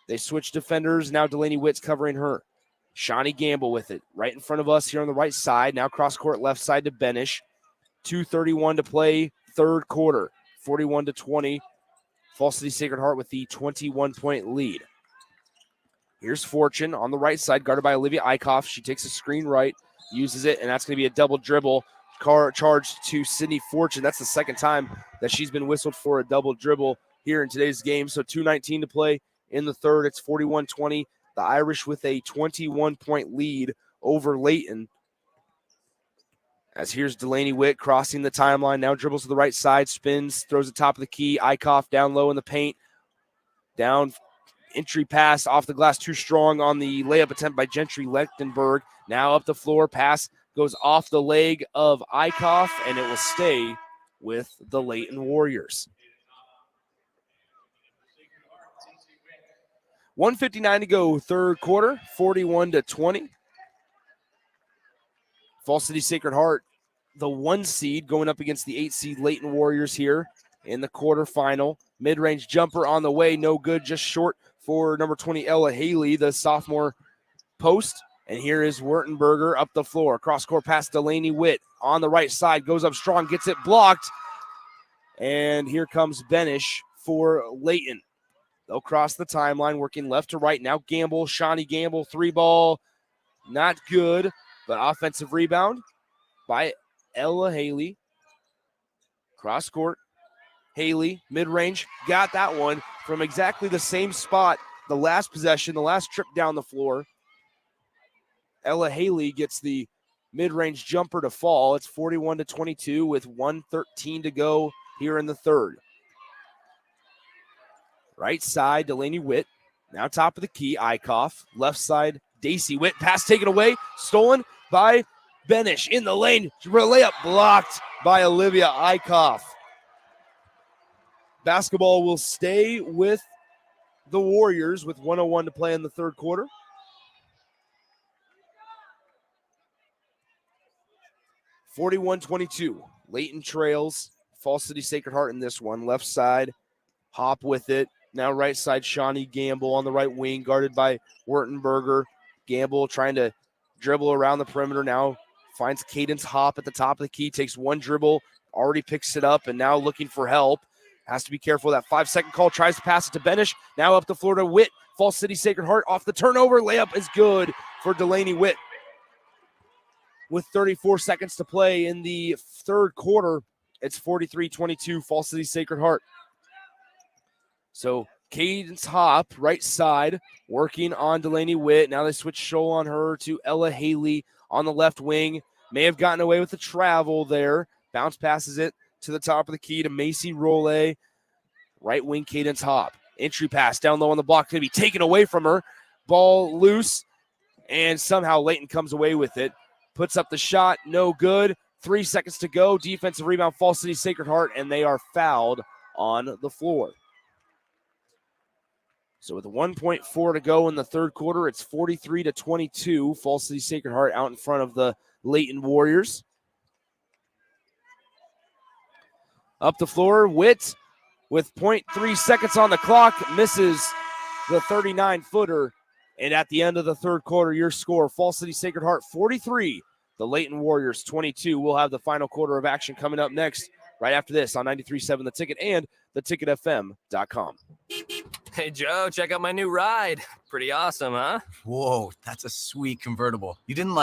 They switch defenders. Now Delaney Witt's covering her. Shawnee Gamble with it. Right in front of us here on the right side. Now cross court left side to Benish. 2:31 to play, third quarter. 41-20. Fall City Sacred Heart with the 21-point lead. Here's Fortune on the right side, guarded by Olivia Eichhoff. She takes a screen right, uses it, and that's going to be a double dribble charged to Sydney Fortune. That's the second time that she's been whistled for a double dribble here in today's game. So 2:19 to play in the third. It's 41-20. The Irish with a 21-point lead over Leyton. As here's Delaney Witt crossing the timeline. Now dribbles to the right side, spins, throws the top of the key. Eichhoff down low in the paint. Down entry pass off the glass, too strong on the layup attempt by Gentry Lechtenberg. Now up the floor, pass goes off the leg of Eichhoff, and it will stay with the Leyton Warriors. 1:59 to go, third quarter, 41-20. Fall City Sacred Heart, the 1 seed, going up against the 8 seed Leyton Warriors here in the quarterfinal. Mid-range jumper on the way, no good, just short for number 20, Ella Haley, the sophomore post. And here is Wurtenberger up the floor. Cross-court pass Delaney Witt on the right side, goes up strong, gets it blocked. And here comes Benish for Leyton. They'll cross the timeline, working left to right. Now Gamble, Shawnee Gamble, 3-ball. Not good, but offensive rebound by Ella Haley. Cross court. Haley, mid-range, got that one from exactly the same spot. The last possession, the last trip down the floor. Ella Haley gets the mid-range jumper to fall. It's 41-22 with 1:13 to go here in the third. Right side, Delaney Witt. Now top of the key, Eichhoff. Left side, Daisy Witt. Pass taken away, stolen by Benish in the lane. Layup blocked by Olivia Eichhoff. Basketball will stay with the Warriors with 1:01 to play in the third quarter. (41-22). Leyton trails Fall City Sacred Heart in this one. Left side, Hop with it. Now right side, Shawnee Gamble on the right wing, guarded by Wurtenberger. Gamble trying to dribble around the perimeter. Now finds Cadence Hop at the top of the key. Takes one dribble, already picks it up, and now looking for help. Has to be careful. That 5-second call. Tries to pass it to Benish. Now up the floor to Witt. Fall City Sacred Heart off the turnover. Layup is good for Delaney Witt. With 34 seconds to play in the third quarter, it's 43-22, Fall City Sacred Heart. So Cadence Hop, right side, working on Delaney Witt. Now they switch show on her to Ella Haley on the left wing. May have gotten away with the travel there. Bounce passes it to the top of the key to Macy Rollet. Right wing, Cadence Hop. Entry pass down low on the block. Going to be taken away from her. Ball loose, and somehow Leyton comes away with it. Puts up the shot, no good. 3 seconds to go. Defensive rebound, Fall City Sacred Heart, and they are fouled on the floor. So with 1.4 to go in the third quarter, it's 43-22. Fall City Sacred Heart out in front of the Leyton Warriors. Up the floor, Witt with 0.3 seconds on the clock, misses the 39-footer. And at the end of the third quarter, your score, Fall City Sacred Heart 43, the Leyton Warriors 22. We'll have the final quarter of action coming up next, right after this on 93.7 The Ticket and theticketfm.com. Hey, Joe, check out my new ride. Pretty awesome, huh? Whoa, that's a sweet convertible. You didn't,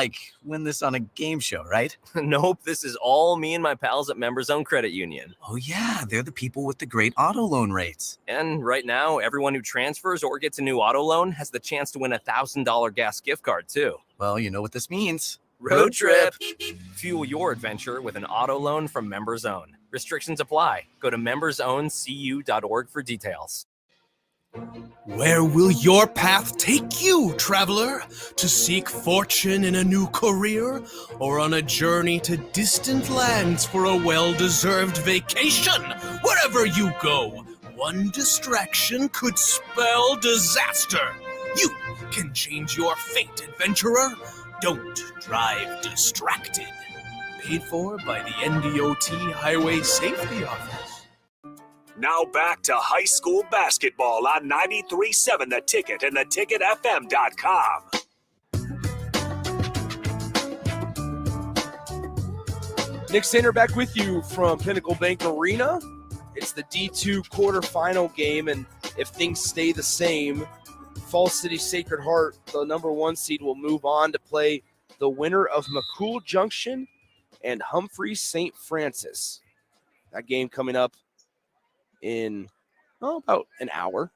win this on a game show, right? Nope, this is all me and my pals at Members Own Credit Union. Oh, yeah, they're the people with the great auto loan rates. And right now, everyone who transfers or gets a new auto loan has the chance to win a $1,000 gas gift card, too. Well, you know what this means. Road trip! Fuel your adventure with an auto loan from Members Own. Restrictions apply. Go to membersowncu.org for details. Where will your path take you, traveler? To seek fortune in a new career? Or on a journey to distant lands for a well-deserved vacation? Wherever you go, one distraction could spell disaster. You can change your fate, adventurer. Don't drive distracted. Paid for by the NDOT Highway Safety Office. Now back to high school basketball on 93.7 The Ticket and theticketfm.com. Nick Sainer back with you from Pinnacle Bank Arena. It's the D2 quarterfinal game, and if things stay the same, Fall City Sacred Heart, the number 1 seed, will move on to play the winner of McCool Junction and Humphrey St. Francis. That game coming up in about an hour,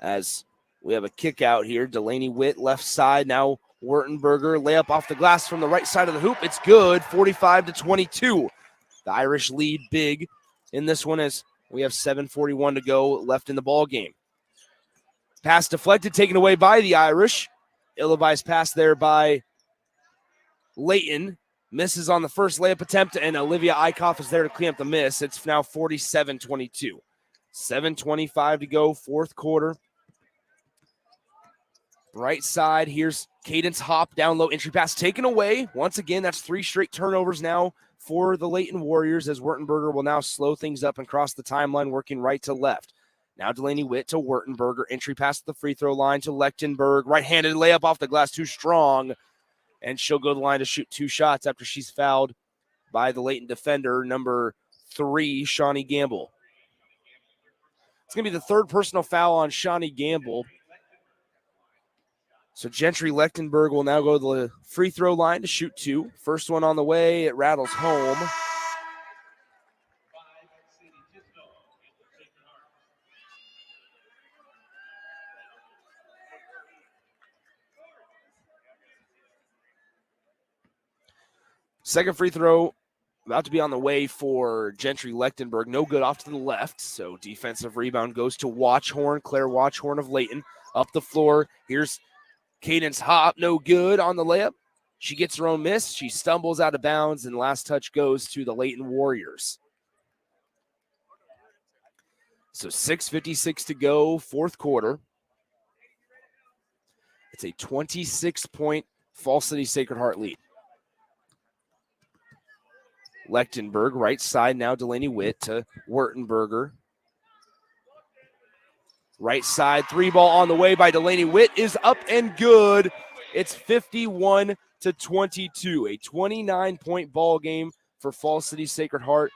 as we have a kick out here. Delaney Witt left side. Now Wurtenberger layup off the glass from the right side of the hoop. It's good. 45-22. The Irish lead big in this one as we have 7:41 to go left in the ball game. Pass deflected, taken away by the Irish. Ill-advised pass there by Leyton. Misses on the first layup attempt, and Olivia Eichhoff is there to clean up the miss. It's now 47-22. 7:25 to go, fourth quarter. Right side, here's Cadence Hop, down low, entry pass taken away. Once again, that's 3 straight turnovers now for the Leyton Warriors as Wurtenberger will now slow things up and cross the timeline, working right to left. Now Delaney Witt to Wurtenberger. Entry past the free throw line to Lechtenberg. Right-handed layup off the glass, too strong. And she'll go to the line to shoot 2 shots after she's fouled by the Leyton defender, number 3, Shawnee Gamble. It's going to be the third personal foul on Shawnee Gamble. So Gentry Lechtenberg will now go to the free throw line to shoot 2. First one on the way. It rattles home. Second free throw about to be on the way for Gentry Lechtenberg. No good off to the left. So defensive rebound goes to Watchhorn. Claire Watchhorn of Leyton. Up the floor. Here's Cadence Hop. No good on the layup. She gets her own miss. She stumbles out of bounds, and last touch goes to the Leyton Warriors. So 6:56 to go, fourth quarter. It's a 26-point Falls City Sacred Heart lead. Lechtenberg, right side now, Delaney Witt to Wurtenberger. Right side, 3-ball on the way by Delaney Witt is up and good. It's 51-22, a 29-point ball game for Falls City Sacred Heart.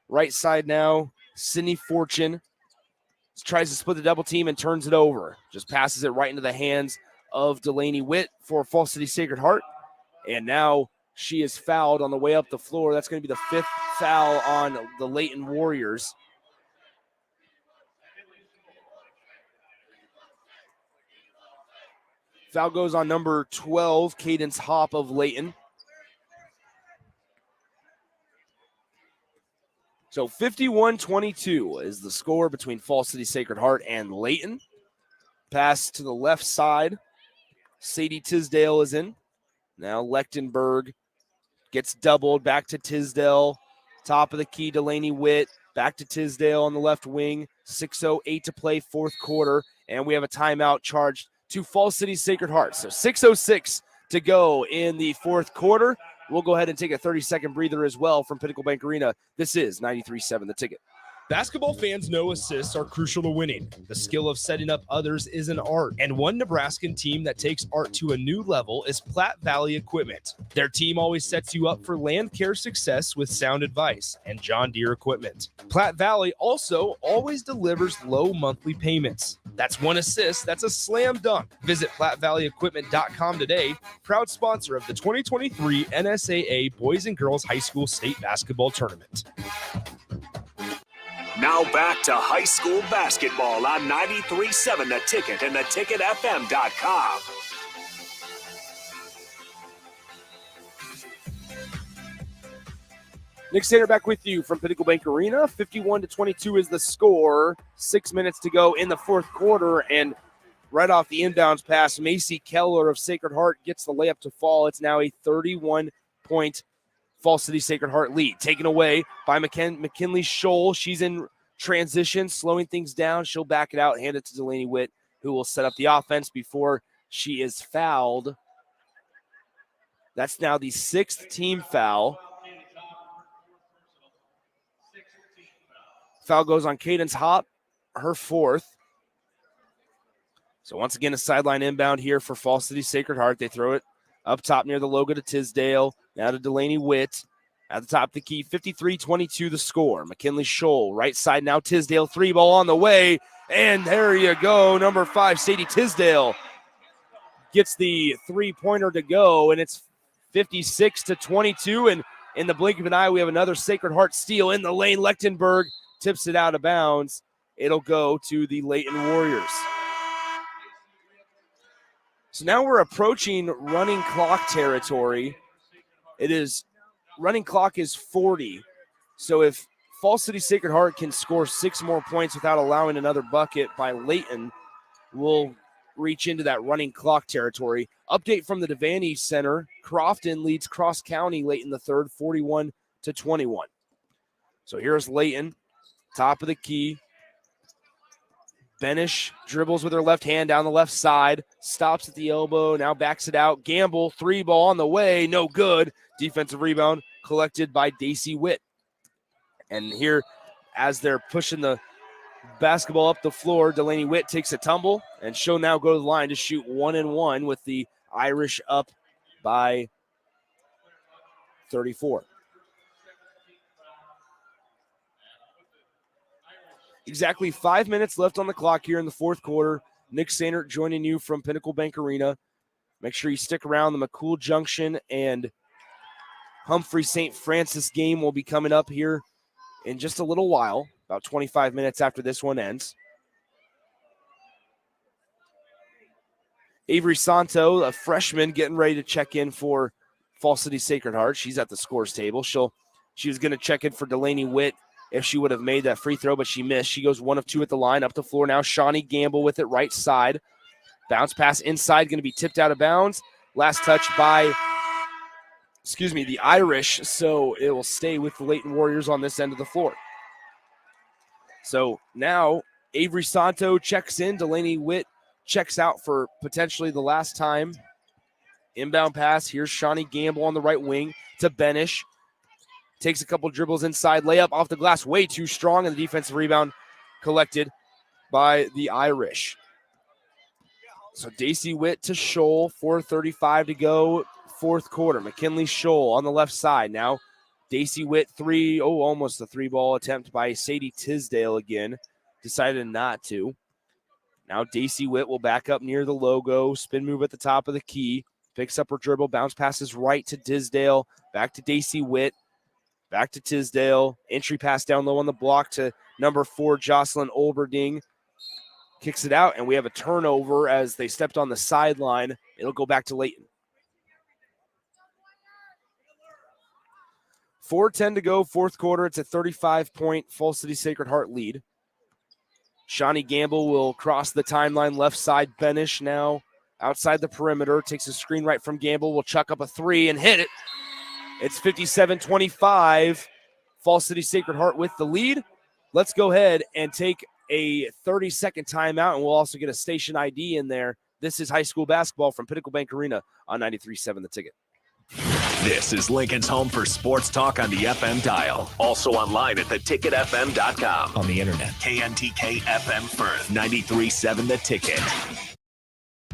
Right side now, Sydney Fortune tries to split the double team and turns it over. Just passes it right into the hands of Delaney Witt for Falls City Sacred Heart. And now she is fouled on the way up the floor. That's going to be the 5th foul on the Leyton Warriors. Foul goes on number 12, Cadence Hop of Leyton. So 51-22 is the score between Falls City Sacred Heart and Leyton. Pass to the left side. Sadie Tisdale is in. Now Lechtenberg gets doubled back to Tisdale. Top of the key, Delaney Witt. Back to Tisdale on the left wing. 6:08 to play, fourth quarter. And we have a timeout charged to Falls City Sacred Heart. So 6:06 to go in the fourth quarter. We'll go ahead and take a 30-second breather as well from Pinnacle Bank Arena. This is 93.7 The Ticket. Basketball fans know assists are crucial to winning. The skill of setting up others is an art, and one Nebraskan team that takes art to a new level is Platte Valley Equipment. Their team always sets you up for land care success with sound advice and John Deere equipment. Platte Valley also always delivers low monthly payments. That's one assist, that's a slam dunk. Visit PlatteValleyEquipment.com today, proud sponsor of the 2023 NSAA Boys and Girls High School State Basketball Tournament. Now back to high school basketball on 93.7 The Ticket and theticketfm.com. Nick Sander back with you from Pinnacle Bank Arena. 51-22 is the score. 6 minutes to go in the fourth quarter, and right off the inbounds pass, Macy Keller of Sacred Heart gets the layup to fall. It's now a 31-point Falls City Sacred Heart lead. Taken away by McKinley Scholl. She's in transition, slowing things down. She'll back it out, hand it to Delaney Witt, who will set up the offense before she is fouled. That's now the 6th team foul. Foul goes on Cadence Hop, her 4th. So once again, a sideline inbound here for Falls City Sacred Heart. They throw it up top near the logo to Tisdale. Now to Delaney Witt. At the top of the key, 53-22 the score. McKinley Scholl, right side now. Tisdale, 3-ball on the way. And there you go. Number 5, Sadie Tisdale gets the 3-pointer to go. And it's 56-22. And in the blink of an eye, we have another Sacred Heart steal in the lane. Lechtenberg tips it out of bounds. It'll go to the Leyton Warriors. So now we're approaching running clock territory. Running clock is 40. So if Falls City Sacred Heart can score 6 more points without allowing another bucket by Leyton, we'll reach into that running clock territory. Update from the Devaney Center. Crofton leads Cross County late in the third, 41-21. So here's Leyton, top of the key. Benish dribbles with her left hand down the left side, stops at the elbow, now backs it out. Gamble, 3-ball on the way, no good. Defensive rebound collected by Daisy Witt. And here, as they're pushing the basketball up the floor, Delaney Witt takes a tumble, and she'll now go to the line to shoot 1-1 with the Irish up by 34. Exactly 5 minutes left on the clock here in the fourth quarter. Nick Sainert joining you from Pinnacle Bank Arena. Make sure you stick around. The McCool Junction and Humphrey St. Francis game will be coming up here in just a little while, about 25 minutes after this one ends. Avery Santo, a freshman, getting ready to check in for Fall City Sacred Heart. She's at the scores table. She was going to check in for Delaney Witt if she would have made that free throw, but she missed. She goes 1 of 2 at the line, up the floor now. Shawnee Gamble with it right side. Bounce pass inside, going to be tipped out of bounds. Last touch by, the Irish, so it will stay with the Leyton Warriors on this end of the floor. So now Avery Santo checks in. Delaney Witt checks out for potentially the last time. Inbound pass. Here's Shawnee Gamble on the right wing to Benish. Takes a couple dribbles inside. Layup off the glass. Way too strong. And the defensive rebound collected by the Irish. So Daisy Witt to Scholl. 4:35 to go. Fourth quarter. McKinley Scholl on the left side. Now Daisy Witt almost a 3-ball attempt by Sadie Tisdale again. Decided not to. Now Daisy Witt will back up near the logo. Spin move at the top of the key. Picks up her dribble. Bounce passes right to Tisdale. Back to Daisy Witt. Back to Tisdale. Entry pass down low on the block to number 4, Jocelyn Olberding. Kicks it out, and we have a turnover as they stepped on the sideline. It'll go back to Leyton. 4:10 to go, fourth quarter. It's a 35-point Fall City Sacred Heart lead. Shawnee Gamble will cross the timeline left side. Benish now outside the perimeter. Takes a screen right from Gamble. Will chuck up a 3 and hit it. It's 57-25. Fall City Sacred Heart with the lead. Let's go ahead and take a 30-second timeout, and we'll also get a station ID in there. This is high school basketball from Pinnacle Bank Arena on 93.7 The Ticket. This is Lincoln's home for sports talk on the FM dial. Also online at theticketfm.com. On the internet, KNTK FM Firth, 93.7 The Ticket.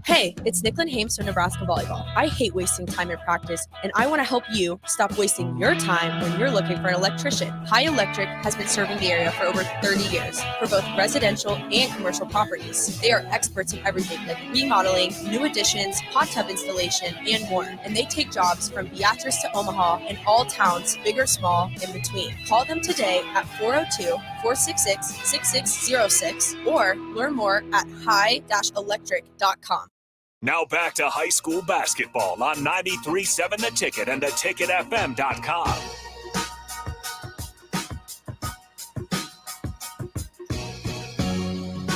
Hey, it's Nicklin Hames from Nebraska Volleyball. I hate wasting time in practice, and I want to help you stop wasting your time when you're looking for an electrician. High Electric has been serving the area for over 30 years for both residential and commercial properties. They are experts in everything like remodeling, new additions, hot tub installation, and more. And they take jobs from Beatrice to Omaha and all towns, big or small, in between. Call them today at 402-466-6606 or learn more at high-electric.com. Now back to high school basketball on 93.7 The Ticket and theticketfm.com.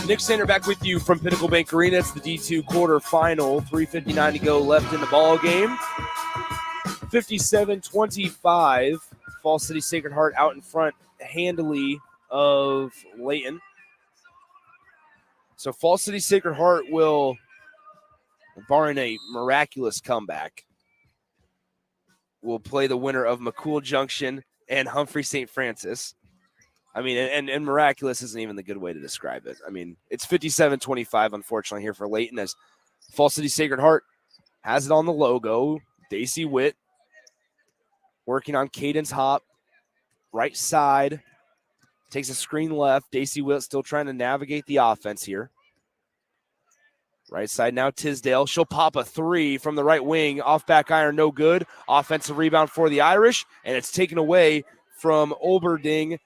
Nick Sander back with you from Pinnacle Bank Arena. It's the D2 quarterfinal. 3:59 to go left in the ball game. 57-25. Fall City Sacred Heart out in front handily of Leyton. So Fall City Sacred Heart will, barring a miraculous comeback, will play the winner of McCool Junction and Humphrey St. Francis. I mean, and miraculous isn't even the good way to describe it. I mean, it's 57-25, unfortunately, here for Leyton, as Fall City Sacred Heart has it on the logo. Daisy Witt working on Cadence Hop. Right side. Takes a screen left. Daisy Witt still trying to navigate the offense here. Right side now, Tisdale. She'll pop a 3 from the right wing. Off back iron, no good. Offensive rebound for the Irish, and it's taken away from Olberding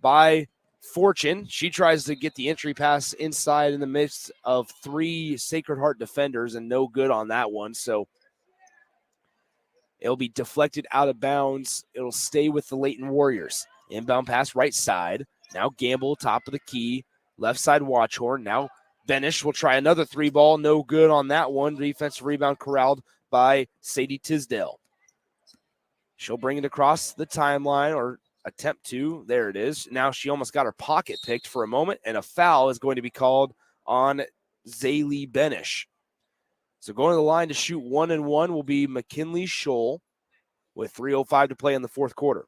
by Fortune. She tries to get the entry pass inside in the midst of 3 Sacred Heart defenders, and no good on that one. So it'll be deflected out of bounds. It'll stay with the Leyton Warriors. Inbound pass right side. Now Gamble, top of the key. Left side Watchhorn. Now Benish will try another 3-ball. No good on that one. Defensive rebound corralled by Sadie Tisdale. She'll bring it across the timeline, or attempt to. There it is. Now she almost got her pocket picked for a moment, and a foul is going to be called on Zaylee Benish. So going to the line to shoot 1-1 will be McKinley Scholl. with 3:05 to play in the fourth quarter.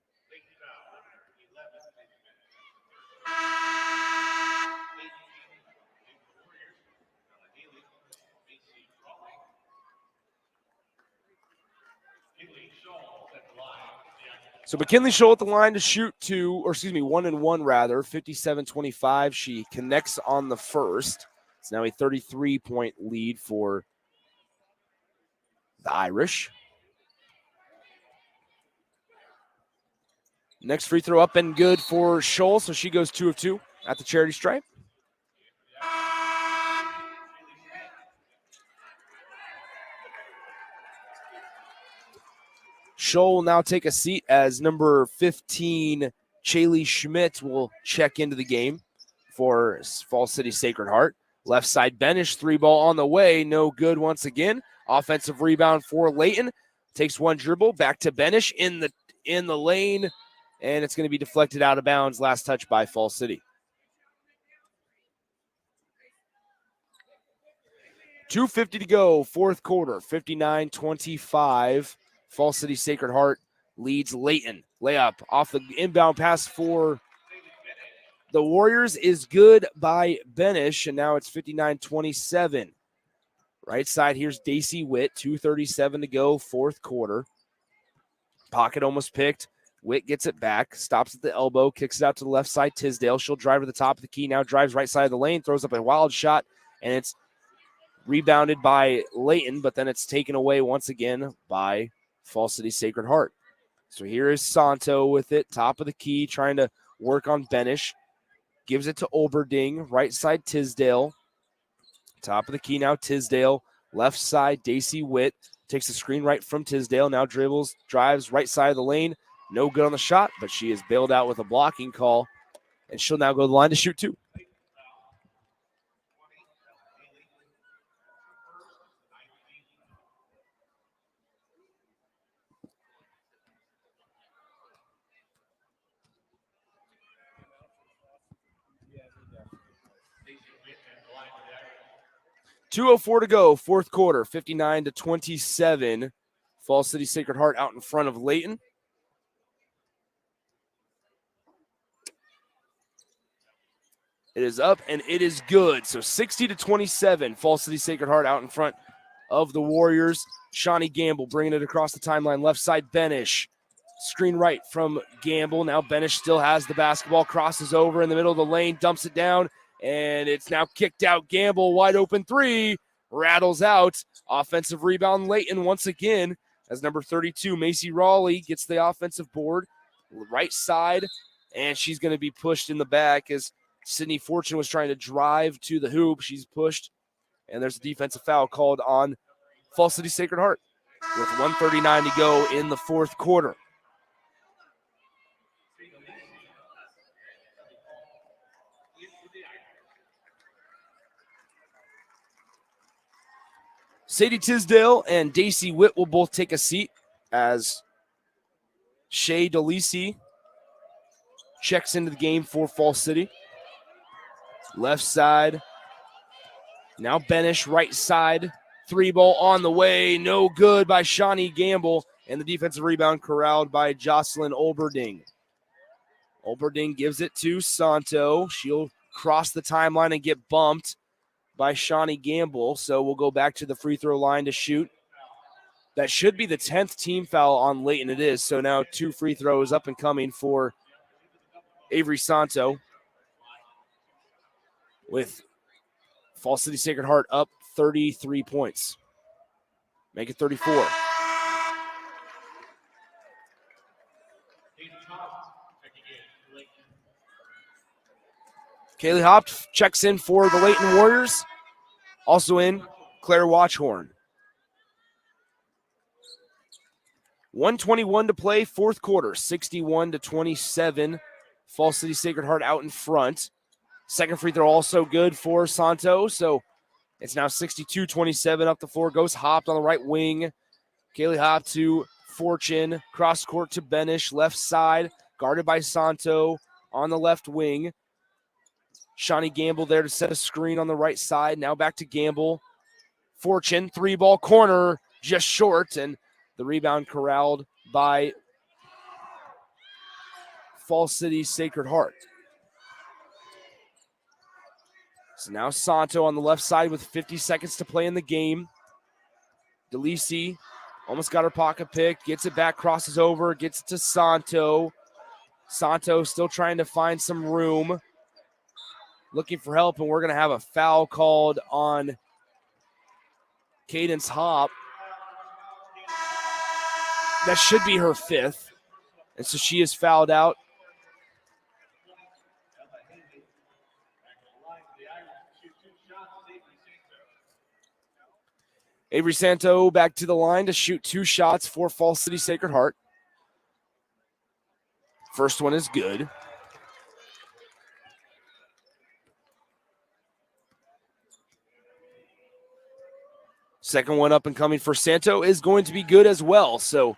So McKinley Scholl at the line to shoot 1-1 rather, 57-25. She connects on the first. It's now a 33-point lead for the Irish. Next free throw up and good for Scholl, so she goes 2 of 2 at the charity stripe. Scholl will now take a seat as number 15, Chaley Schmidt, will check into the game for Falls City Sacred Heart. Left side Benish, 3-ball on the way, no good once again. Offensive rebound for Leyton. Takes one dribble, back to Benish in the lane, and it's going to be deflected out of bounds. Last touch by Falls City. 2:50 to go, fourth quarter, 59-25. Falls City Sacred Heart leads Leyton. Layup off the inbound pass for the Warriors is good by Benish, and now it's 59-27. Right side, here's Daisy Witt, 2:37 to go, fourth quarter. Pocket almost picked. Witt gets it back, stops at the elbow, kicks it out to the left side. Tisdale, she'll drive to the top of the key, now drives right side of the lane, throws up a wild shot, and it's rebounded by Leyton, but then it's taken away once again by Falls City Sacred Heart. So here is Santo with it, top of the key, trying to work on Benish. Gives it to Olberding, right side Tisdale. Top of the key now, Tisdale. Left side, Daisy Witt. Takes the screen right from Tisdale, now dribbles, drives right side of the lane. No good on the shot, but she is bailed out with a blocking call, and she'll now go to the line to shoot 2. .204 to go, fourth quarter, 59-27. Falls City Sacred Heart out in front of Leyton. It is up, and it is good. So 60-27, Falls City Sacred Heart out in front of the Warriors. Shawnee Gamble bringing it across the timeline. Left side, Benish. Screen right from Gamble. Now Benish still has the basketball, crosses over in the middle of the lane, dumps it down, and it's now kicked out. Gamble, wide open 3, rattles out. Offensive rebound, Leyton once again, as number 32, Macy Raleigh, gets the offensive board. Right side, and she's going to be pushed in the back as Sydney Fortune was trying to drive to the hoop. She's pushed, and there's a defensive foul called on Falls City Sacred Heart with 1:39 to go in the fourth quarter. Sadie Tisdale and Daisy Witt will both take a seat as Shay DeLisi checks into the game for Falls City. Left side. Now Benish, right side. 3-ball on the way. No good by Shawnee Gamble. And the defensive rebound corralled by Jocelyn Olberding. Olberding gives it to Santo. She'll cross the timeline and get bumped by Shawnee Gamble. So we'll go back to the free throw line to shoot. That should be the 10th team foul on Leyton. It is. So now 2 free throws up and coming for Avery Santo, with Falls City Sacred Heart up 33 points. Make it 34. Kaylee Hopt checks in for the Leyton Warriors. Also in, Claire Watchhorn. 1:21 to play, fourth quarter, 61-27. Falls City Sacred Heart out in front. Second free throw also good for Santo, so it's now 62-27. Up the floor goes Hopt on the right wing. Kaylee Hopt to Fortune. Cross court to Benish, left side. Guarded by Santo on the left wing. Shawnee Gamble there to set a screen on the right side. Now back to Gamble. Fortune, 3-ball corner, just short, and the rebound corralled by Fall City Sacred Heart. So now Santo on the left side with 50 seconds to play in the game. DeLisi almost got her pocket pick, gets it back, crosses over, gets it to Santo. Santo still trying to find some room, looking for help, and we're going to have a foul called on Cadence Hop. That should be her fifth, and so she is fouled out. Avery Santo back to the line to shoot 2 shots for Fall City Sacred Heart. First one is good. Second one up and coming for Santo is going to be good as well. So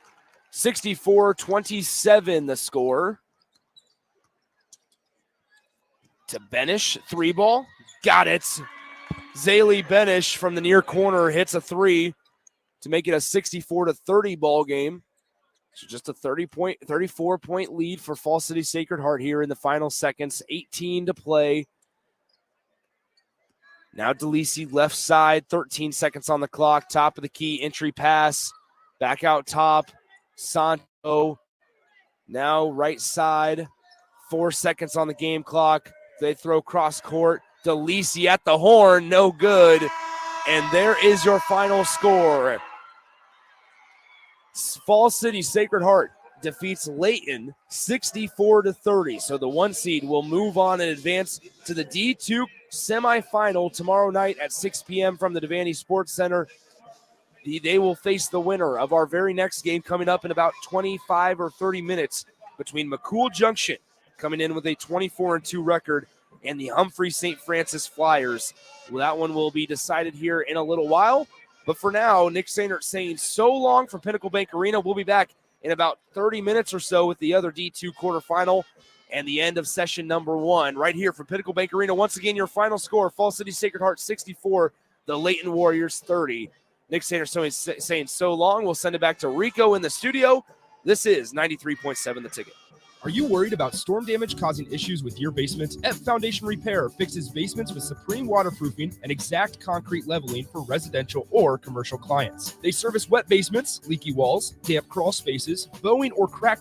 64-27 the score. To Benish, 3 ball. Got it. Zaylee Benish from the near corner hits a 3 to make it a 64-30 ball game. So just a 34-point lead for Fall City Sacred Heart here in the final seconds. 18 to play. Now DeLisi left side, 13 seconds on the clock. Top of the key, entry pass. Back out top. Santo. Now right side, 4 seconds on the game clock. They throw cross court. DeLisi at the horn, no good. And there is your final score. Fall City Sacred Heart defeats Leyton 64-30. So the 1 seed will move on and advance to the D2 semifinal tomorrow night at 6 p.m. from the Devaney Sports Center. They will face the winner of our very next game coming up in about 25 or 30 minutes between McCool Junction, coming in with a 24-2 record, and the Humphrey St. Francis Flyers. Well, that one will be decided here in a little while. But for now, Nick Sainert saying so long from Pinnacle Bank Arena. We'll be back in about 30 minutes or so with the other D2 quarterfinal and the end of session number 1 right here from Pinnacle Bank Arena. Once again, your final score, Fall City Sacred Heart 64, the Leyton Warriors 30. Nick Sainert saying so long. We'll send it back to Rico in the studio. This is 93.7 The Ticket. Are you worried about storm damage causing issues with your basement? F Foundation Repair fixes basements with supreme waterproofing and exact concrete leveling for residential or commercial clients. They service wet basements, leaky walls, damp crawl spaces, bowing or cracked